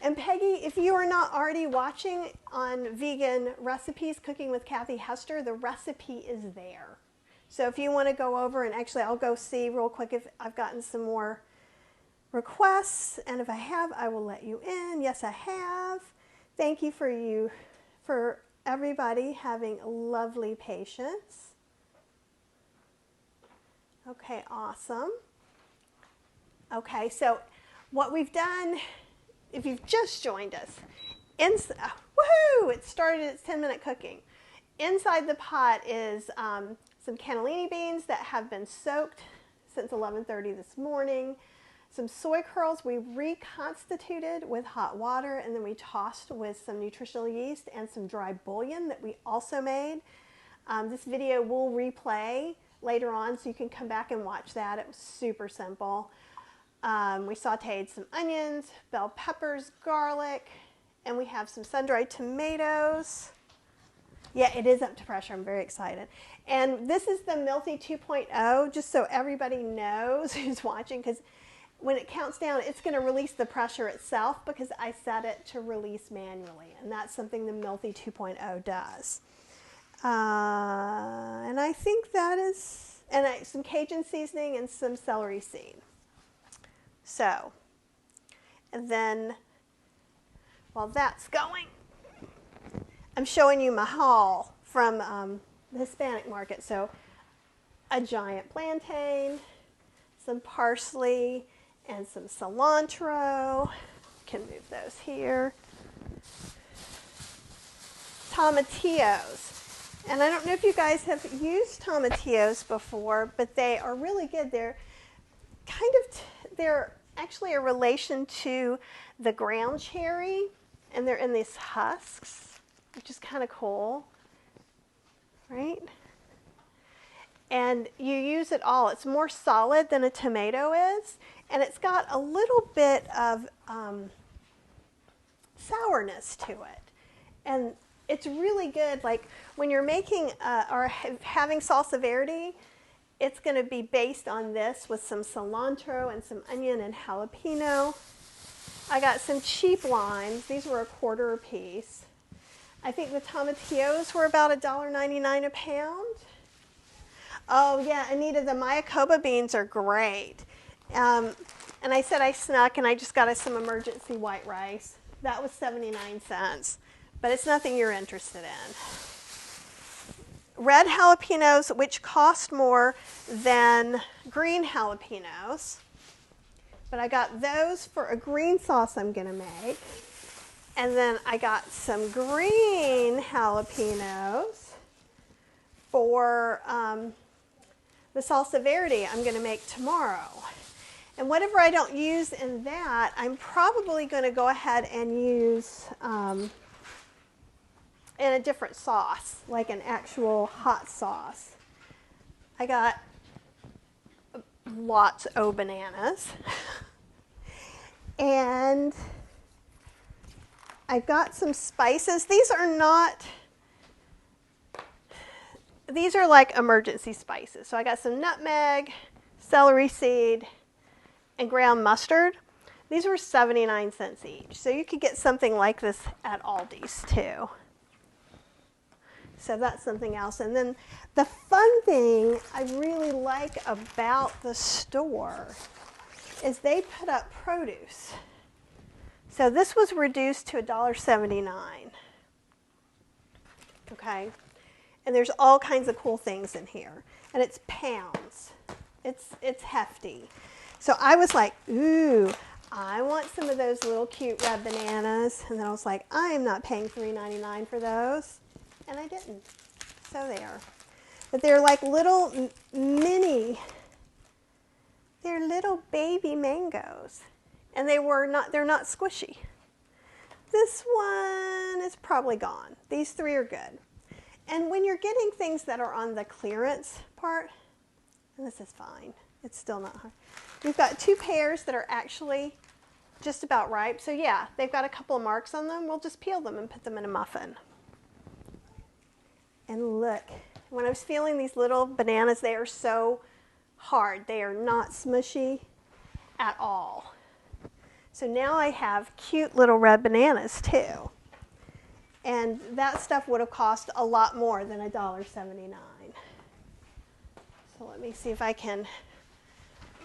And Peggy, if you are not already watching on Vegan Recipes, Cooking with Kathy Hester, the recipe is there. So if you want to go over, and actually I'll go see real quick if I've gotten some more requests, and if I have, I will let you in. Yes, I have. Thank you for everybody having lovely patience. Okay, awesome. Okay, so what we've done, if you've just joined us, woohoo! It started its 10-minute cooking. Inside the pot is some cannellini beans that have been soaked since 11:30 this morning. Some soy curls we reconstituted with hot water, and then we tossed with some nutritional yeast and some dry bouillon that we also made. This video will replay later on, so you can come back and watch that. It was super simple. We sauteed some onions, bell peppers, garlic, and we have some sun-dried tomatoes. Yeah, it is up to pressure. I'm very excited. And this is the Milty 2.0, just so everybody knows who's watching, because when it counts down, it's going to release the pressure itself because I set it to release manually, and that's something the Milty 2.0 does. And I think that is, and some Cajun seasoning and some celery seed. So, and then while that's going, I'm showing you my haul from the Hispanic market. So a giant plantain, some parsley, and some cilantro. Can move those here. Tomatillos. And I don't know if you guys have used tomatillos before, but they are really good. They're they're actually a relation to the ground cherry, and they're in these husks, which is kind of cool, right? And you use it all. It's more solid than a tomato is, and it's got a little bit of sourness to it. And it's really good, like when you're making or having salsa verde, it's going to be based on this with some cilantro and some onion and jalapeno. I got some cheap limes. These were $1 a piece. I think the tomatillos were about $1.99 a pound. Oh yeah, Anita, the Mayacoba beans are great. And I said I snuck, and I just got us some emergency white rice. That was 79 cents, but it's nothing you're interested in. Red jalapenos, which cost more than green jalapenos, but I got those for a green sauce I'm going to make. And then I got some green jalapenos for the salsa verde I'm going to make tomorrow. And whatever I don't use in that, I'm probably going to go ahead and use in a different sauce, like an actual hot sauce. I got lots of bananas. And I've got some spices. These are like emergency spices. So I got some nutmeg, celery seed, and ground mustard. These were 79 cents each. So you could get something like this at Aldi's too. So that's something else. And then the fun thing I really like about the store is they put up produce. So this was reduced to $1.79. Okay? And there's all kinds of cool things in here. And it's pounds. It's hefty. So I was like, ooh, I want some of those little cute red bananas. And then I was like, I am not paying $3.99 for those. And I didn't. So there. But they're like little mini, they're little baby mangoes. And they're not squishy. This one is probably gone. These three are good. And when you're getting things that are on the clearance part, and this is fine, it's still not hard. We've got 2 pears that are actually just about ripe. So yeah, they've got a couple of marks on them. We'll just peel them and put them in a muffin. And look, when I was feeling these little bananas, they are so hard. They are not smushy at all. So now I have cute little red bananas too. And that stuff would have cost a lot more than $1.79. So let me see if I can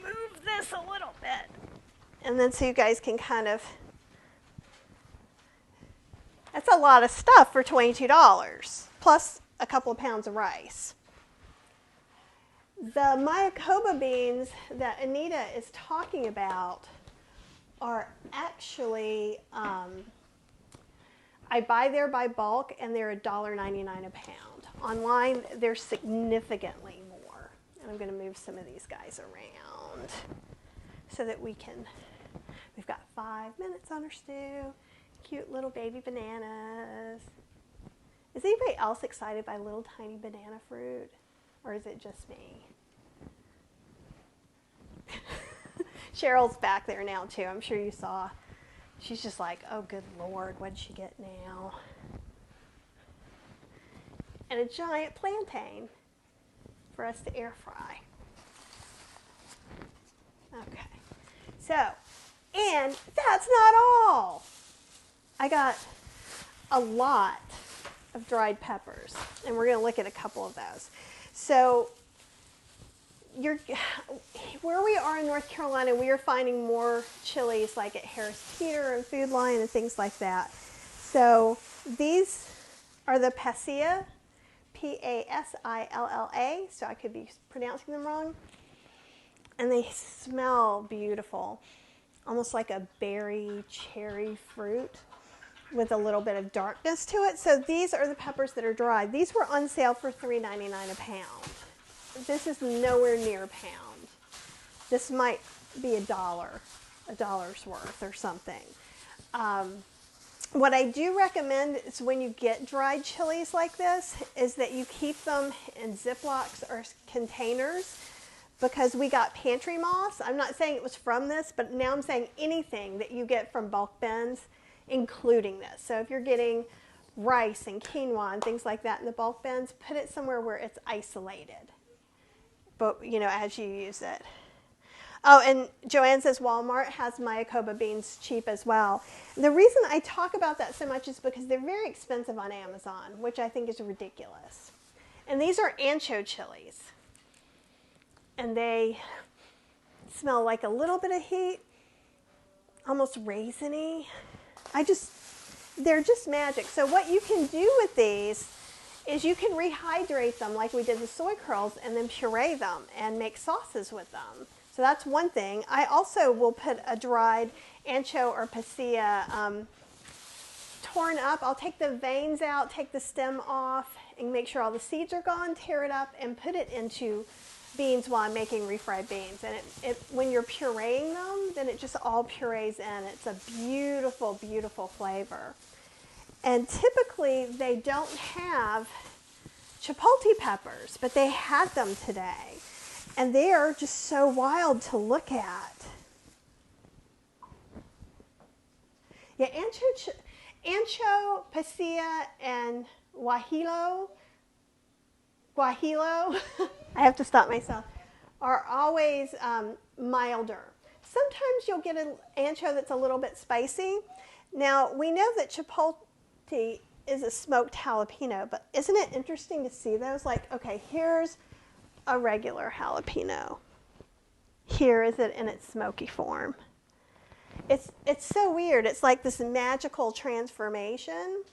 move this a little bit. And then so you guys can kind of, that's a lot of stuff for $22, plus a couple of pounds of rice. The Mayakoba beans that Anita is talking about are actually, I buy there by bulk, and they're $1.99 a pound. Online, they're significantly more. And I'm going to move some of these guys around so that we can, we've got 5 minutes on our stew. Cute little baby bananas. Is anybody else excited by little tiny banana fruit? Or is it just me? Cheryl's back there now too. I'm sure you saw. She's just like, oh, good Lord, what did she get now? And a giant plantain for us to air fry. Okay. So, and that's not all. I got a lot of dried peppers, and we're going to look at a couple of those. So, where we are in North Carolina, we are finding more chilies like at Harris Teeter and Food Lion and things like that. So these are the Pasilla, P-A-S-I-L-L-A, so I could be pronouncing them wrong. And they smell beautiful, almost like a berry cherry fruit with a little bit of darkness to it. So these are the peppers that are dried. These were on sale for $3.99 a pound. This is nowhere near a pound. This might be $1's worth or something. What I do recommend is when you get dried chilies like this is that you keep them in Ziplocs or containers, because we got pantry moss. I'm not saying it was from this, but now I'm saying anything that you get from bulk bins, including this. So if you're getting rice and quinoa and things like that in the bulk bins, put it somewhere where it's isolated. But, you know, as you use it. Oh, and Joanne says Walmart has Mayakoba beans cheap as well. The reason I talk about that so much is because they're very expensive on Amazon, which I think is ridiculous. And these are ancho chilies. And they smell like a little bit of heat, almost raisiny. They're just magic. So what you can do with these is you can rehydrate them like we did the soy curls and then puree them and make sauces with them. So that's one thing. I also will put a dried ancho or pasilla torn up. I'll take the veins out, take the stem off, and make sure all the seeds are gone, tear it up, and put it into beans while I'm making refried beans. And when you're pureeing them, then it just all purees in. It's a beautiful, beautiful flavor. And typically they don't have chipotle peppers, but they had them today. And they are just so wild to look at. Yeah, ancho, pasilla, and guajillo, I have to stop myself, are always milder. Sometimes you'll get an ancho that's a little bit spicy. Now, we know that chipotle is a smoked jalapeno, but isn't it interesting to see those? Like, okay, here's a regular jalapeno. Here is it in its smoky form. It's so weird. It's like this magical transformation.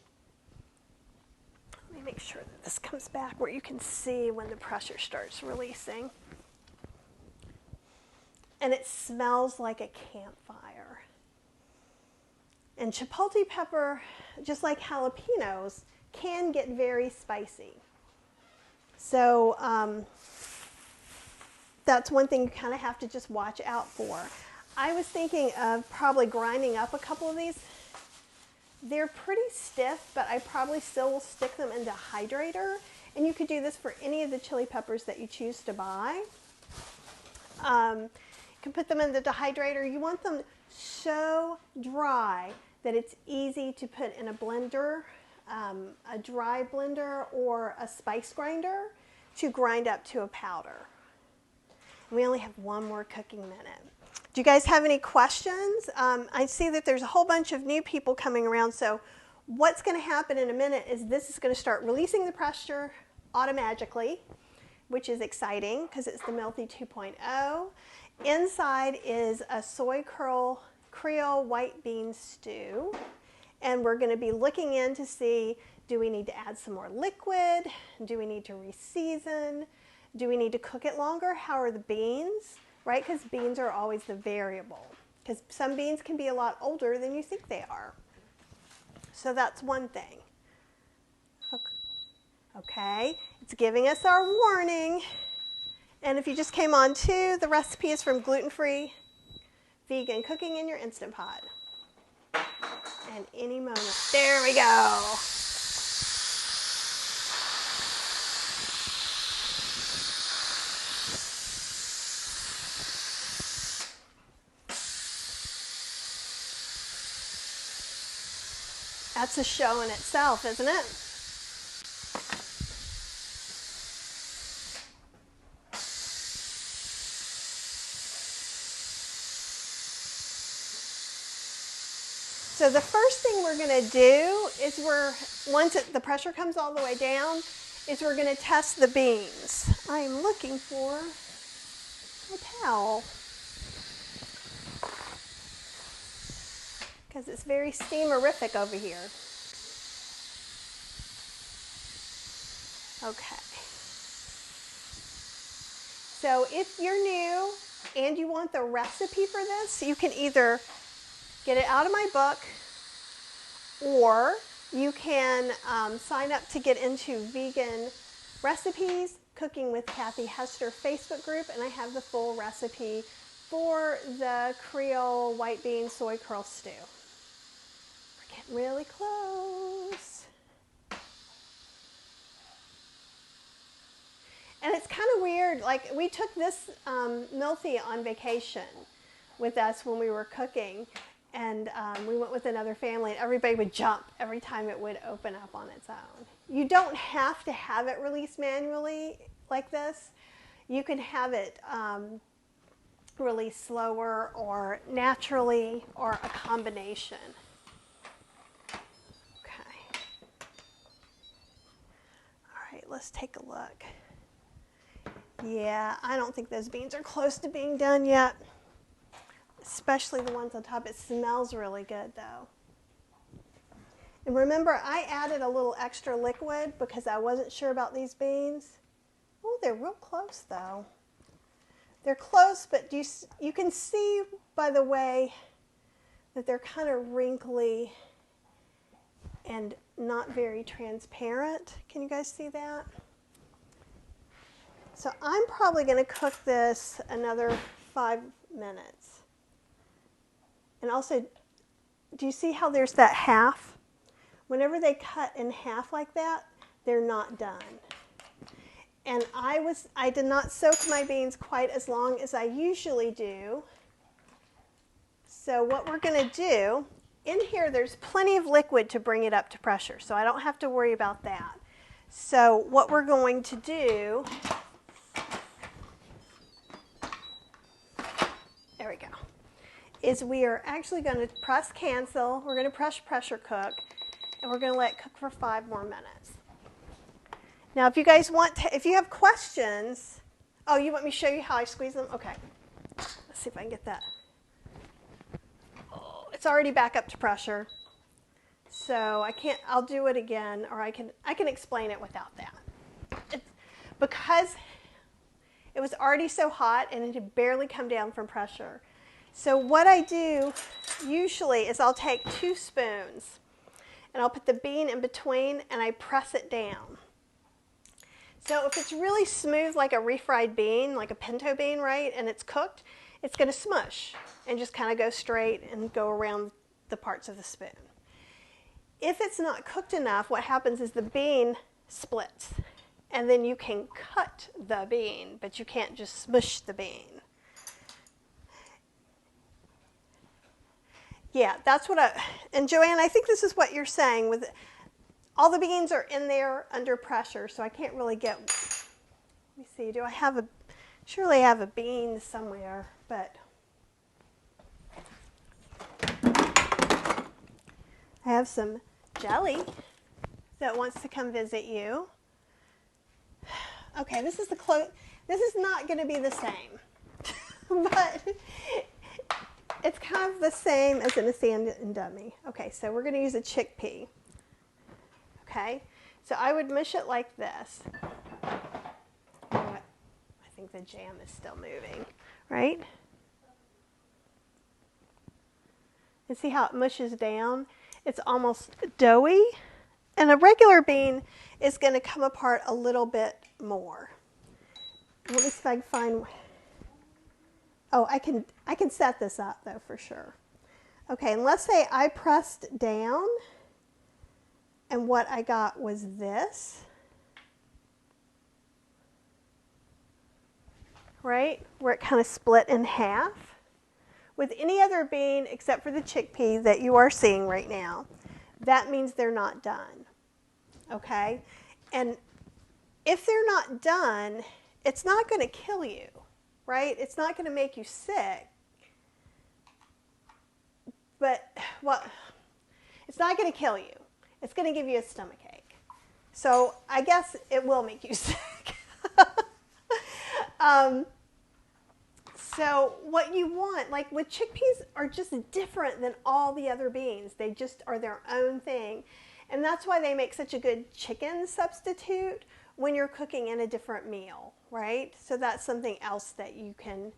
Let me make sure that this comes back where you can see when the pressure starts releasing. And it smells like a campfire. And chipotle pepper, just like jalapenos, can get very spicy. So that's one thing you kind of have to just watch out for. I was thinking of probably grinding up a couple of these They're pretty stiff, but I probably still will stick them into hydrator. And you could do this for any of the chili peppers that you choose to buy. You can put them in the dehydrator. You want them so dry that it's easy to put in a blender, a dry blender or a spice grinder to grind up to a powder. And we only have one more cooking minute. Do you guys have any questions? I see that there's a whole bunch of new people coming around, so what's going to happen in a minute is this is going to start releasing the pressure automatically, which is exciting because it's the Milthy 2.0. Inside is a soy Creole white bean stew, and we're going to be looking in to see, do we need to add some more liquid? Do we need to reseason? Do we need to cook it longer? How are the beans? Right, because beans are always the variable, because some beans can be a lot older than you think they are. So that's one thing. Okay, it's giving us our warning. And if you just came on too, the recipe is from gluten-free vegan cooking in your Instant Pot. And any moment, there we go. That's a show in itself, isn't it? So the first thing we're going to do is once the pressure comes all the way down, is we're going to test the beans. I'm looking for a towel, because it's very steamerific over here. Okay. So if you're new and you want the recipe for this, you can either get it out of my book, or you can sign up to get into Vegan Recipes, Cooking with Kathy Hester Facebook group, and I have the full recipe for the Creole white bean soy curl stew. We're getting really close. And it's kind of weird, like we took this Milthy on vacation with us when we were cooking, and we went with another family, and everybody would jump every time it would open up on its own. You don't have to have it release manually like this. You can have it release slower or naturally, or a combination. Okay. All right, let's take a look. Yeah, I don't think those beans are close to being done yet, especially the ones on top. It smells really good though. And remember, I added a little extra liquid because I wasn't sure about these beans. Oh, they're real close though. They're close, but you can see by the way that they're kind of wrinkly and not very transparent. Can you guys see that? So I'm probably going to cook this another 5 minutes. And also, do you see how there's that half? Whenever they cut in half like that, they're not done. And I did not soak my beans quite as long as I usually do. So what we're going to do, in here there's plenty of liquid to bring it up to pressure, so I don't have to worry about that. So what we're going to do, there we go, is we are actually going to press cancel, we're going to press pressure cook, and we're going to let it cook for 5 more minutes. Now if you guys want to, if you have questions, oh, you want me to show you how I squeeze them? Okay, let's see if I can get that. Oh, it's already back up to pressure, so I can't, I'll do it again, or I can explain it without that. Because it was already so hot and it had barely come down from pressure. So what I do usually is I'll take 2 spoons and I'll put the bean in between and I press it down. So if it's really smooth like a refried bean, like a pinto bean, right, and it's cooked, it's going to smush and just kind of go straight and go around the parts of the spoon. if it's not cooked enough, what happens is the bean splits. And then you can cut the bean, but you can't just smush the bean. Yeah, that's what and Joanne, I think this is what you're saying with all the beans are in there under pressure, so I can't really get, let me see, do I have surely I have a bean somewhere, but I have some jelly that wants to come visit you. Okay, this is not going to be the same, but it's kind of the same as in a sand and dummy. Okay, so we're going to use a chickpea. Okay, so I would mush it like this. I think the jam is still moving, right? And see how it mushes down? It's almost doughy. And a regular bean is going to come apart a little bit more. Let me see if I can find, oh, I can set this up though for sure. Okay, and let's say I pressed down and what I got was this, right? Where it kind of split in half. With any other bean except for the chickpea that you are seeing right now, that means they're not done, okay? And if they're not done, it's not going to kill you, right? It's not going to make you sick. But, well, it's not going to kill you. It's going to give you a stomachache. So I guess it will make you sick. So what you want, like with chickpeas, are just different than all the other beans. They just are their own thing. And that's why they make such a good chicken substitute when you're cooking in a different meal, right? So that's something else that you can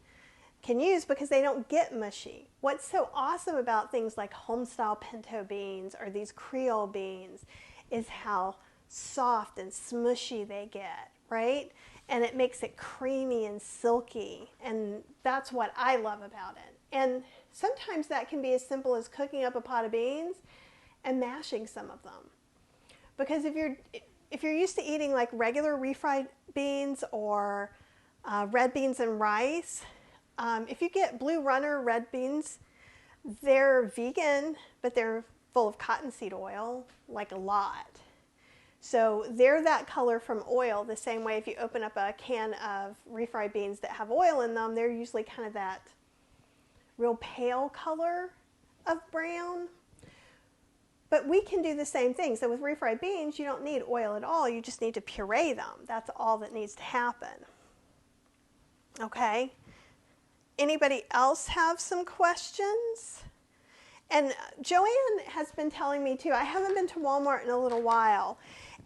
use because they don't get mushy. What's so awesome about things like home-style pinto beans or these Creole beans is how soft and smushy they get, right? And it makes it creamy and silky, and that's what I love about it. And sometimes that can be as simple as cooking up a pot of beans and mashing some of them. Because if you're used to eating like regular refried beans or red beans and rice, if you get Blue Runner red beans, they're vegan, but they're full of cottonseed oil, like a lot. So they're that color from oil, the same way if you open up a can of refried beans that have oil in them, they're usually kind of that real pale color of brown. But we can do the same thing. So with refried beans, you don't need oil at all. You just need to puree them. That's all that needs to happen. Okay? Anybody else have some questions? And Joanne has been telling me too, I haven't been to Walmart in a little while.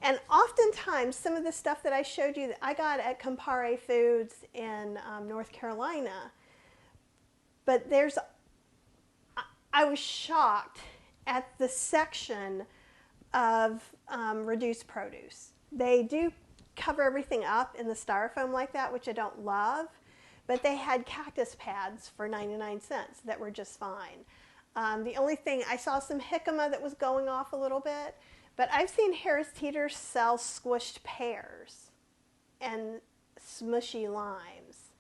And oftentimes, some of the stuff that I showed you that I got at Campari Foods in North Carolina, but I was shocked at the section of reduced produce. They do cover everything up in the styrofoam like that, which I don't love, but they had cactus pads for 99 cents that were just fine. The only thing, I saw some jicama that was going off a little bit, but I've seen Harris Teeter sell squished pears and smushy limes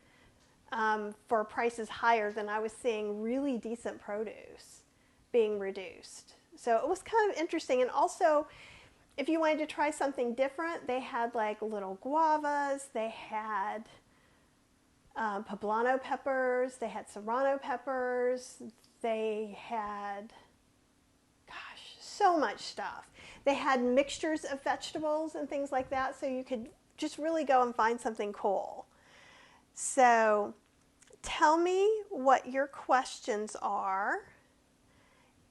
for prices higher than I was seeing really decent produce being reduced. So it was kind of interesting. And also, if you wanted to try something different, they had like little guavas, they had poblano peppers, they had serrano peppers, they had, gosh, so much stuff. They had mixtures of vegetables and things like that, so you could just really go and find something cool. So tell me what your questions are,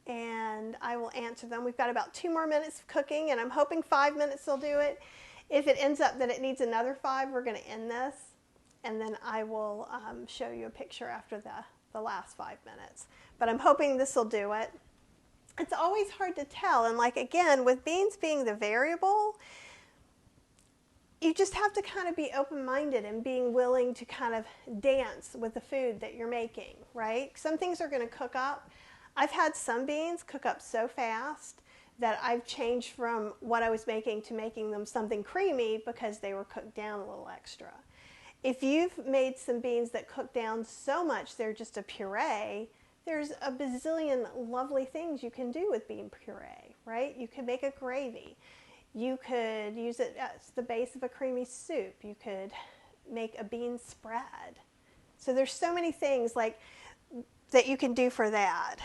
and I will answer them. We've got about 2 more minutes of cooking, and I'm hoping 5 minutes will do it. If it ends up that it needs another 5, we're going to end this, and then I will show you a picture after the last 5 minutes. But I'm hoping this will do it. It's always hard to tell, and like again, with beans being the variable, you just have to kind of be open-minded and being willing to kind of dance with the food that you're making, right? Some things are going to cook up. I've had some beans cook up so fast that I've changed from what I was making to making them something creamy because they were cooked down a little extra. If you've made some beans that cook down so much they're just a puree, there's a bazillion lovely things you can do with bean puree, right? You could make a gravy. You could use it as the base of a creamy soup. You could make a bean spread. So there's so many things like that you can do for that.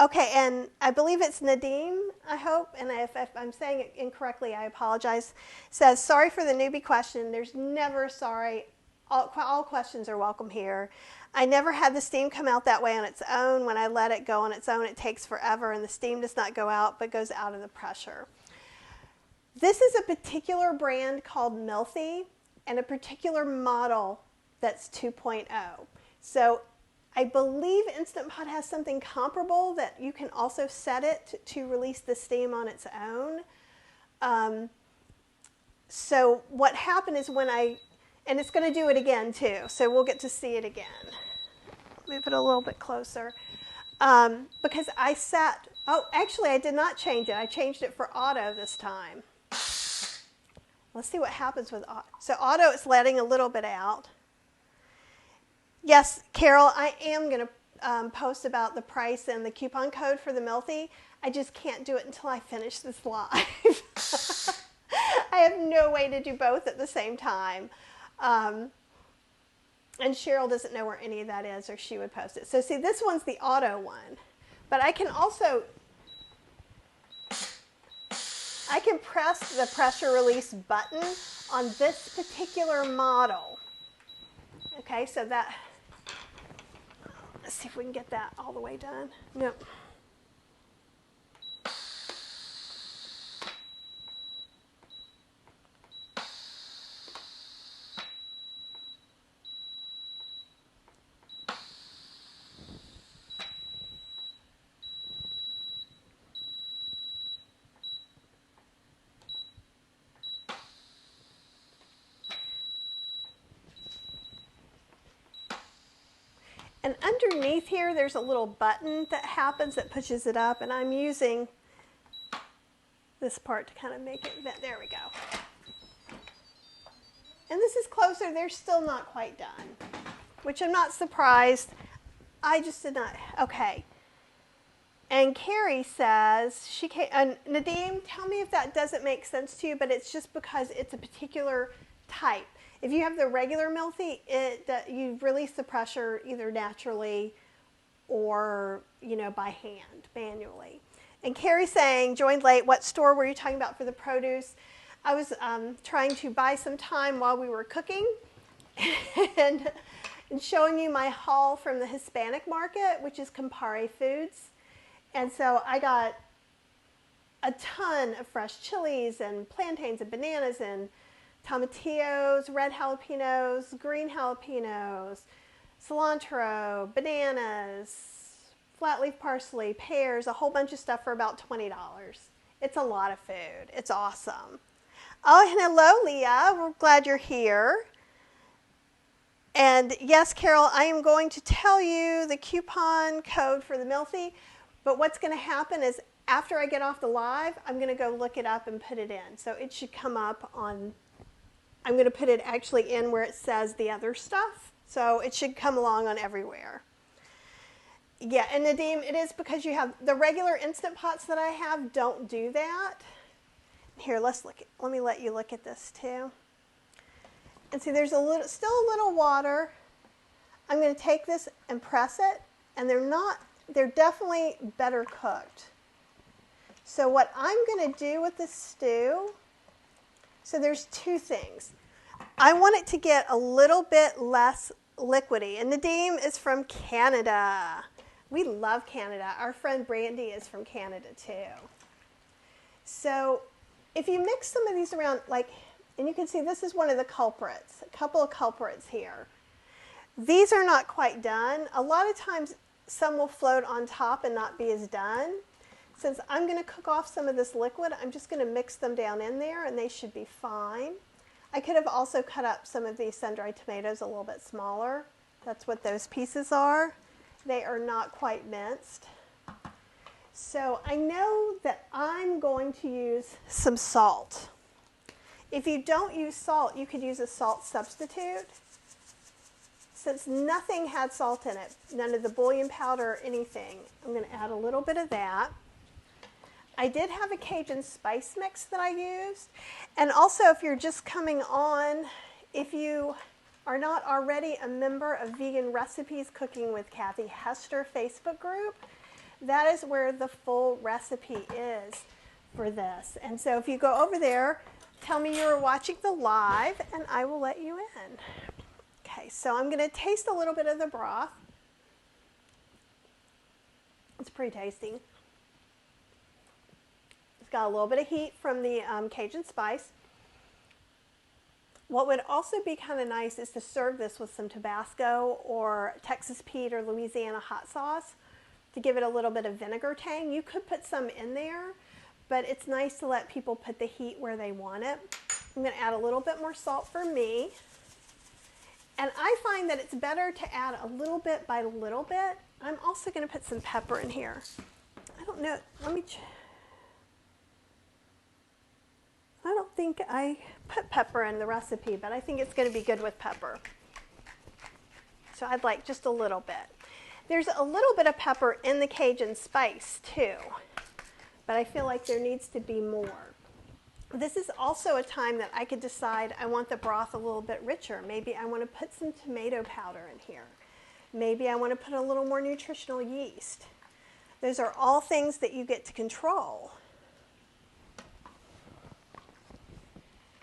Okay, and I believe it's Nadim, I hope, and if I'm saying it incorrectly, I apologize. Says, sorry for the newbie question. There's never sorry. All questions are welcome here. I never had the steam come out that way on its own. When I let it go on its own, it takes forever, and the steam does not go out, but goes out of the pressure. This is a particular brand called Milthy, and a particular model that's 2.0. So I believe Instant Pot has something comparable that you can also set it to release the steam on its own. So what happened is and it's going to do it again too, so we'll get to see it again. Move it a little bit closer. Because actually I did not change it. I changed it for auto this time. Let's see what happens with auto. So auto is letting a little bit out. Yes, Carol, I am going to post about the price and the coupon code for the Milthy. I just can't do it until I finish this live. I have no way to do both at the same time. And Cheryl doesn't know where any of that is, or she would post it. So see, this one's the auto one. But I can press the pressure release button on this particular model. Okay, so that, let's see if we can get that all the way done. Nope. And underneath here, there's a little button that happens that pushes it up, and I'm using this part to kind of make it, there we go. And this is closer, they're still not quite done, which I'm not surprised. I just did not, okay. And Carrie says, Nadim, tell me if that doesn't make sense to you, but it's just because it's a particular type. If you have the regular Milthy, you release the pressure either naturally or, by hand, manually. And Carrie's saying, joined late, what store were you talking about for the produce? I was trying to buy some time while we were cooking and showing you my haul from the Hispanic market, which is Campari Foods. And so I got a ton of fresh chilies and plantains and bananas and tomatillos, red jalapenos, green jalapenos, cilantro, bananas, flat leaf parsley, pears, a whole bunch of stuff for about $20. It's a lot of food. It's awesome. Oh, and hello, Leah. We're glad you're here. And yes, Carol, I am going to tell you the coupon code for the Milthy, but what's going to happen is after I get off the live, I'm going to go look it up and put it in. So it should come up on, I'm going to put it actually in where it says the other stuff. So it should come along on everywhere. Yeah, and Nadim, it is because you have the regular Instant Pots that I have don't do that. Here, let me let you look at this too. And see, there's still a little water. I'm going to take this and press it, and they're definitely better cooked. So what I'm going to do with this stew, so there's two things. I want it to get a little bit less liquidy, and Nadim is from Canada. We love Canada. Our friend Brandy is from Canada too. So if you mix some of these around, and you can see this is one of the culprits, a couple of culprits here. These are not quite done. A lot of times some will float on top and not be as done. Since I'm going to cook off some of this liquid, I'm just going to mix them down in there and they should be fine. I could have also cut up some of these sun-dried tomatoes a little bit smaller. That's what those pieces are. They are not quite minced. So I know that I'm going to use some salt. If you don't use salt, you could use a salt substitute. Since nothing had salt in it, none of the bouillon powder or anything, I'm going to add a little bit of that. I did have a Cajun spice mix that I used. And also, if you're just coming on, if you are not already a member of Vegan Recipes Cooking with Kathy Hester Facebook group, that is where the full recipe is for this. And so if you go over there, tell me you're watching the live and I will let you in. Okay, so I'm going to taste a little bit of the broth. It's pretty tasty. It's got a little bit of heat from the Cajun spice. What would also be kind of nice is to serve this with some Tabasco or Texas Pete or Louisiana hot sauce to give it a little bit of vinegar tang. You could put some in there, but it's nice to let people put the heat where they want it. I'm going to add a little bit more salt for me. And I find that it's better to add a little bit by little bit. I'm also going to put some pepper in here. I don't know. I don't think I put pepper in the recipe, but I think it's going to be good with pepper. So I'd like just a little bit. There's a little bit of pepper in the Cajun spice too, but I feel like there needs to be more. This is also a time that I could decide I want the broth a little bit richer. Maybe I want to put some tomato powder in here. Maybe I want to put a little more nutritional yeast. Those are all things that you get to control.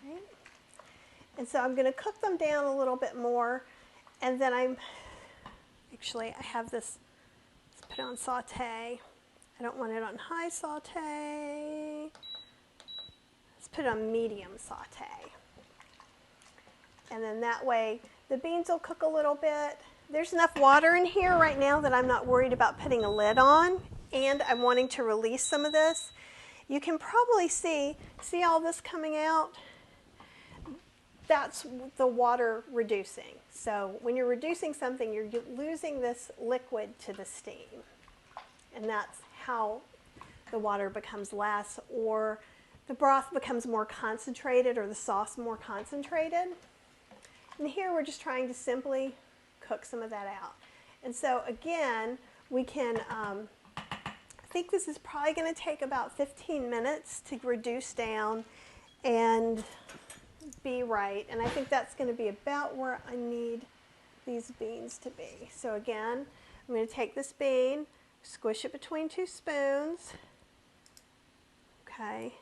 Right? And so I'm going to cook them down a little bit more, and then I have this, let's put it on saute. I don't want it on high saute. Let's put it on medium saute. And then that way the beans will cook a little bit. There's enough water in here right now that I'm not worried about putting a lid on, and I'm wanting to release some of this. You can probably see all this coming out? That's the water reducing. So when you're reducing something, you're losing this liquid to the steam. And that's how the water becomes less, or the broth becomes more concentrated, or the sauce more concentrated. And here we're just trying to simply cook some of that out. And so again, we can, I think this is probably going to take about 15 minutes to reduce down and be right. And I think that's going to be about where I need these beans to be. So again, I'm going to take this bean, squish it between 2 spoons. Okay.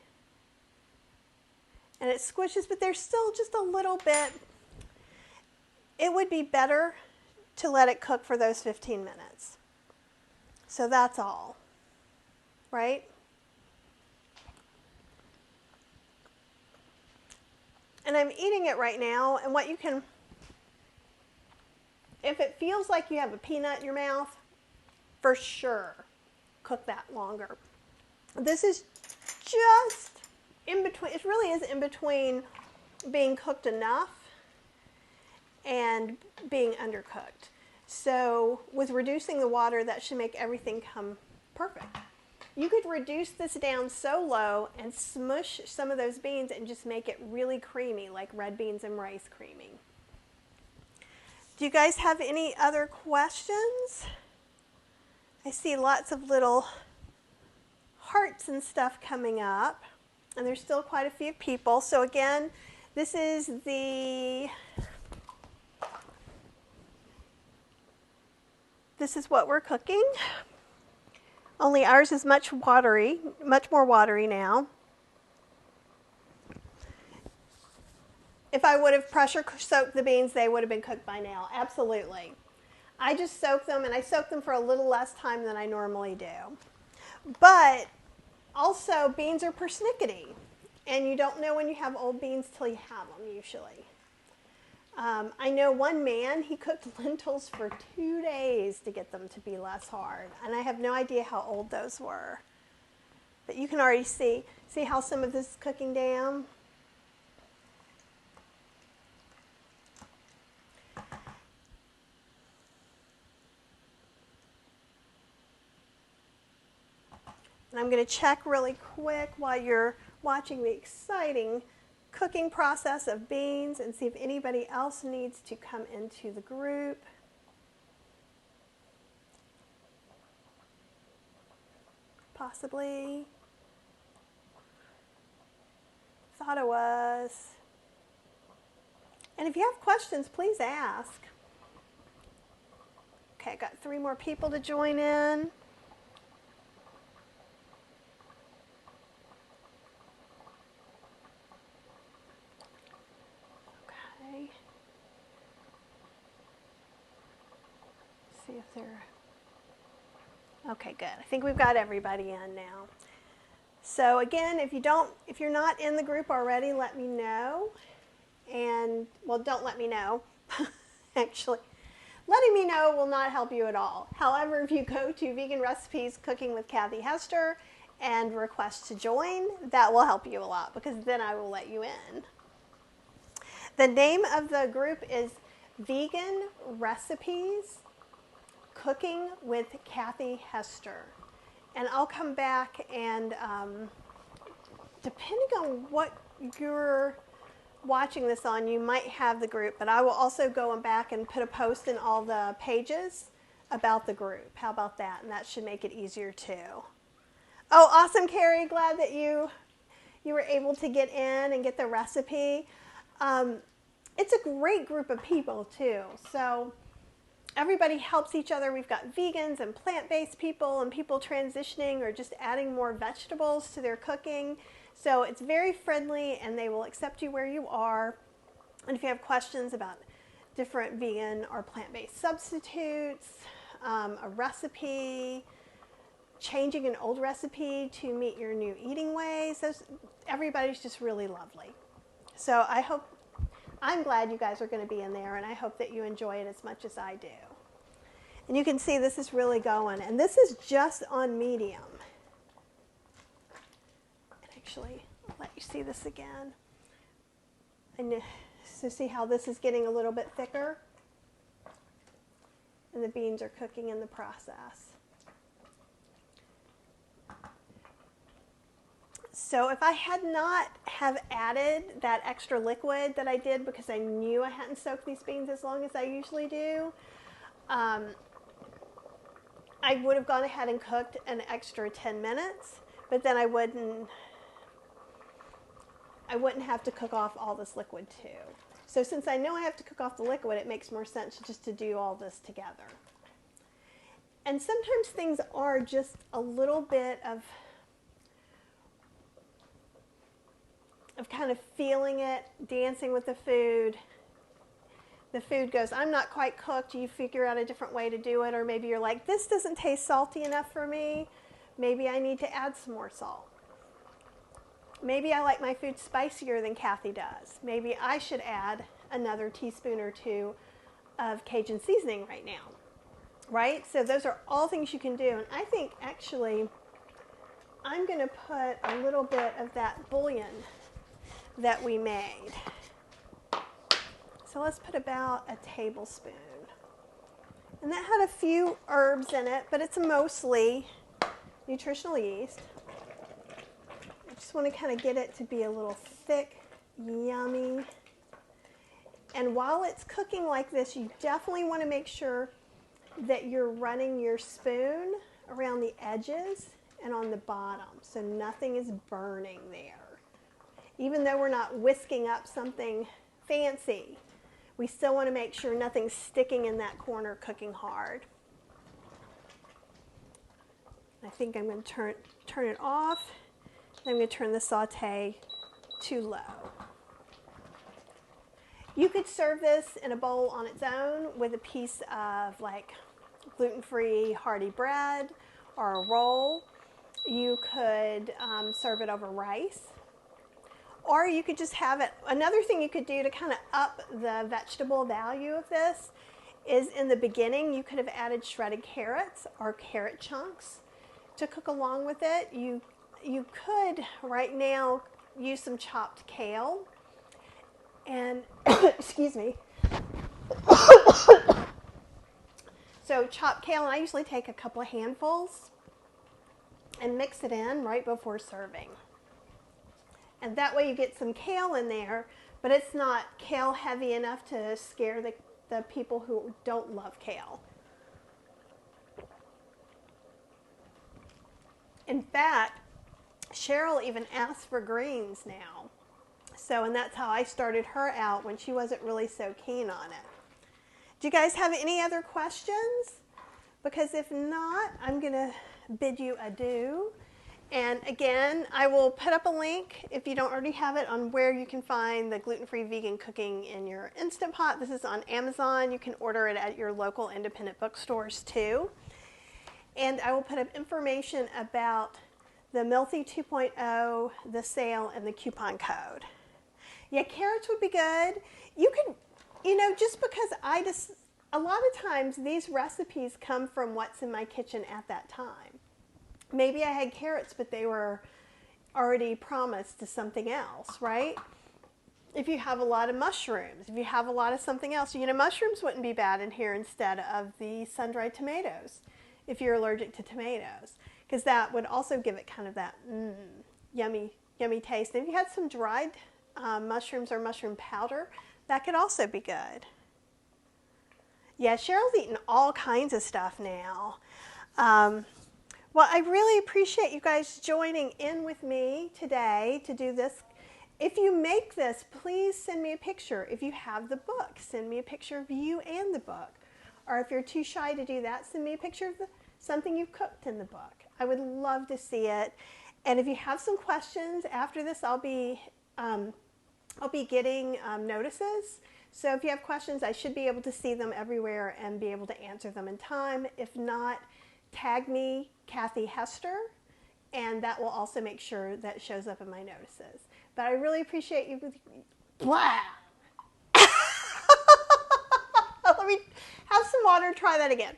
And it squishes, but there's still just a little bit. It would be better to let it cook for those 15 minutes. So that's all, right? And I'm eating it right now, and what you can, if it feels like you have a peanut in your mouth, for sure, cook that longer. This is just in between, it really is in between being cooked enough and being undercooked. So with reducing the water, that should make everything come perfect. You could reduce this down so low and smush some of those beans and just make it really creamy, like red beans and rice creaming. Do you guys have any other questions? I see lots of little hearts and stuff coming up, and there's still quite a few people. So again, this is what we're cooking. Only ours is much more watery now. If I would have pressure soaked the beans, they would have been cooked by now. Absolutely. I just soak them, and I soak them for a little less time than I normally do. But also, beans are persnickety, and you don't know when you have old beans till you have them, usually. I know one man, he cooked lentils for 2 days to get them to be less hard, and I have no idea how old those were. But you can already see how some of this is cooking down? And I'm going to check really quick while you're watching the exciting cooking process of beans and see if anybody else needs to come into the group. Possibly. Thought it was. And if you have questions, please ask. Okay, I got 3 more people to join in. Okay. See if they're... Okay, good. I think we've got everybody in now. So again, if you're not in the group already, let me know. And, well, don't let me know. Actually, letting me know will not help you at all. However, if you go to Vegan Recipes Cooking with Kathy Hester and request to join, that will help you a lot because then I will let you in. The name of the group is Vegan Recipes Cooking with Kathy Hester. And I'll come back and depending on what you're watching this on, you might have the group, but I will also go back and put a post in all the pages about the group. How about that? And that should make it easier too. Oh, awesome, Carrie. Glad that you were able to get in and get the recipe. It's a great group of people too. So everybody helps each other. We've got vegans and plant-based people and people transitioning or just adding more vegetables to their cooking. So it's very friendly and they will accept you where you are. And if you have questions about different vegan or plant-based substitutes, a recipe, changing an old recipe to meet your new eating ways, everybody's just really lovely. So I'm glad you guys are going to be in there and I hope that you enjoy it as much as I do. And you can see this is really going. And this is just on medium. Actually, I'll let you see this again. And so see how this is getting a little bit thicker? And the beans are cooking in the process. So if I had not have added that extra liquid that I did because I knew I hadn't soaked these beans as long as I usually do, I would have gone ahead and cooked an extra 10 minutes, but then I wouldn't have to cook off all this liquid too. So since I know I have to cook off the liquid, it makes more sense just to do all this together. And sometimes things are just a little bit of kind of feeling it, dancing with the food. The food goes, I'm not quite cooked. You figure out a different way to do it. Or maybe you're like, this doesn't taste salty enough for me. Maybe I need to add some more salt. Maybe I like my food spicier than Kathy does. Maybe I should add another teaspoon or 2 of Cajun seasoning right now. Right? So those are all things you can do. And I think actually I'm going to put a little bit of that bouillon that we made. So let's put about a tablespoon. And that had a few herbs in it, but it's mostly nutritional yeast. I just want to kind of get it to be a little thick, yummy. And while it's cooking like this, you definitely want to make sure that you're running your spoon around the edges and on the bottom, so nothing is burning there. Even though we're not whisking up something fancy, we still want to make sure nothing's sticking in that corner cooking hard. I think I'm going to turn it off. I'm going to turn the saute to low. You could serve this in a bowl on its own with a piece of like gluten-free hearty bread or a roll. You could serve it over rice. Or you could just have it. Another thing you could do to kind of up the vegetable value of this is in the beginning you could have added shredded carrots or carrot chunks to cook along with it. You could right now use some chopped kale and excuse me. So chopped kale, and I usually take a couple of handfuls and mix it in right before serving. And that way you get some kale in there, but it's not kale heavy enough to scare the people who don't love kale. In fact, Cheryl even asks for greens now. So, and that's how I started her out when she wasn't really so keen on it. Do you guys have any other questions? Because if not, I'm going to bid you adieu. And again, I will put up a link, if you don't already have it, on where you can find the gluten-free vegan cooking in your Instant Pot. This is on Amazon. You can order it at your local independent bookstores too. And I will put up information about the Milthy 2.0, the sale, and the coupon code. Yeah, carrots would be good. You could, you know, just because a lot of times these recipes come from what's in my kitchen at that time. Maybe I had carrots, but they were already promised to something else, right? If you have a lot of mushrooms, if you have a lot of something else, you know, mushrooms wouldn't be bad in here instead of the sun-dried tomatoes if you're allergic to tomatoes, because that would also give it kind of that yummy, yummy taste. And if you had some dried mushrooms or mushroom powder, that could also be good. Yeah, Cheryl's eating all kinds of stuff now. Well, I really appreciate you guys joining in with me today to do this. If you make this, please send me a picture. If you have the book, send me a picture of you and the book. Or if you're too shy to do that, send me a picture of something you've cooked in the book. I would love to see it. And if you have some questions after this, I'll be getting notices. So if you have questions, I should be able to see them everywhere and be able to answer them in time. If not, tag me, Kathy Hester, and that will also make sure that shows up in my notices. But I really appreciate you. Blah. Let me have some water, try that again.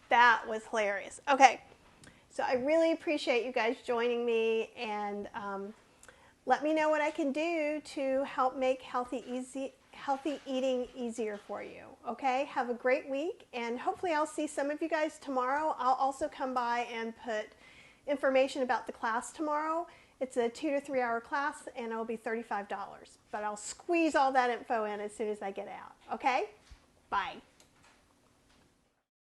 That was hilarious. Okay, so I really appreciate you guys joining me, and let me know what I can do to help make healthy eating easier for you. Okay, have a great week, and hopefully I'll see some of you guys tomorrow. I'll also come by and put information about the class tomorrow. It's a 2 to 3 hour class, and it'll be $35, but I'll squeeze all that info in as soon as I get out. Okay, bye.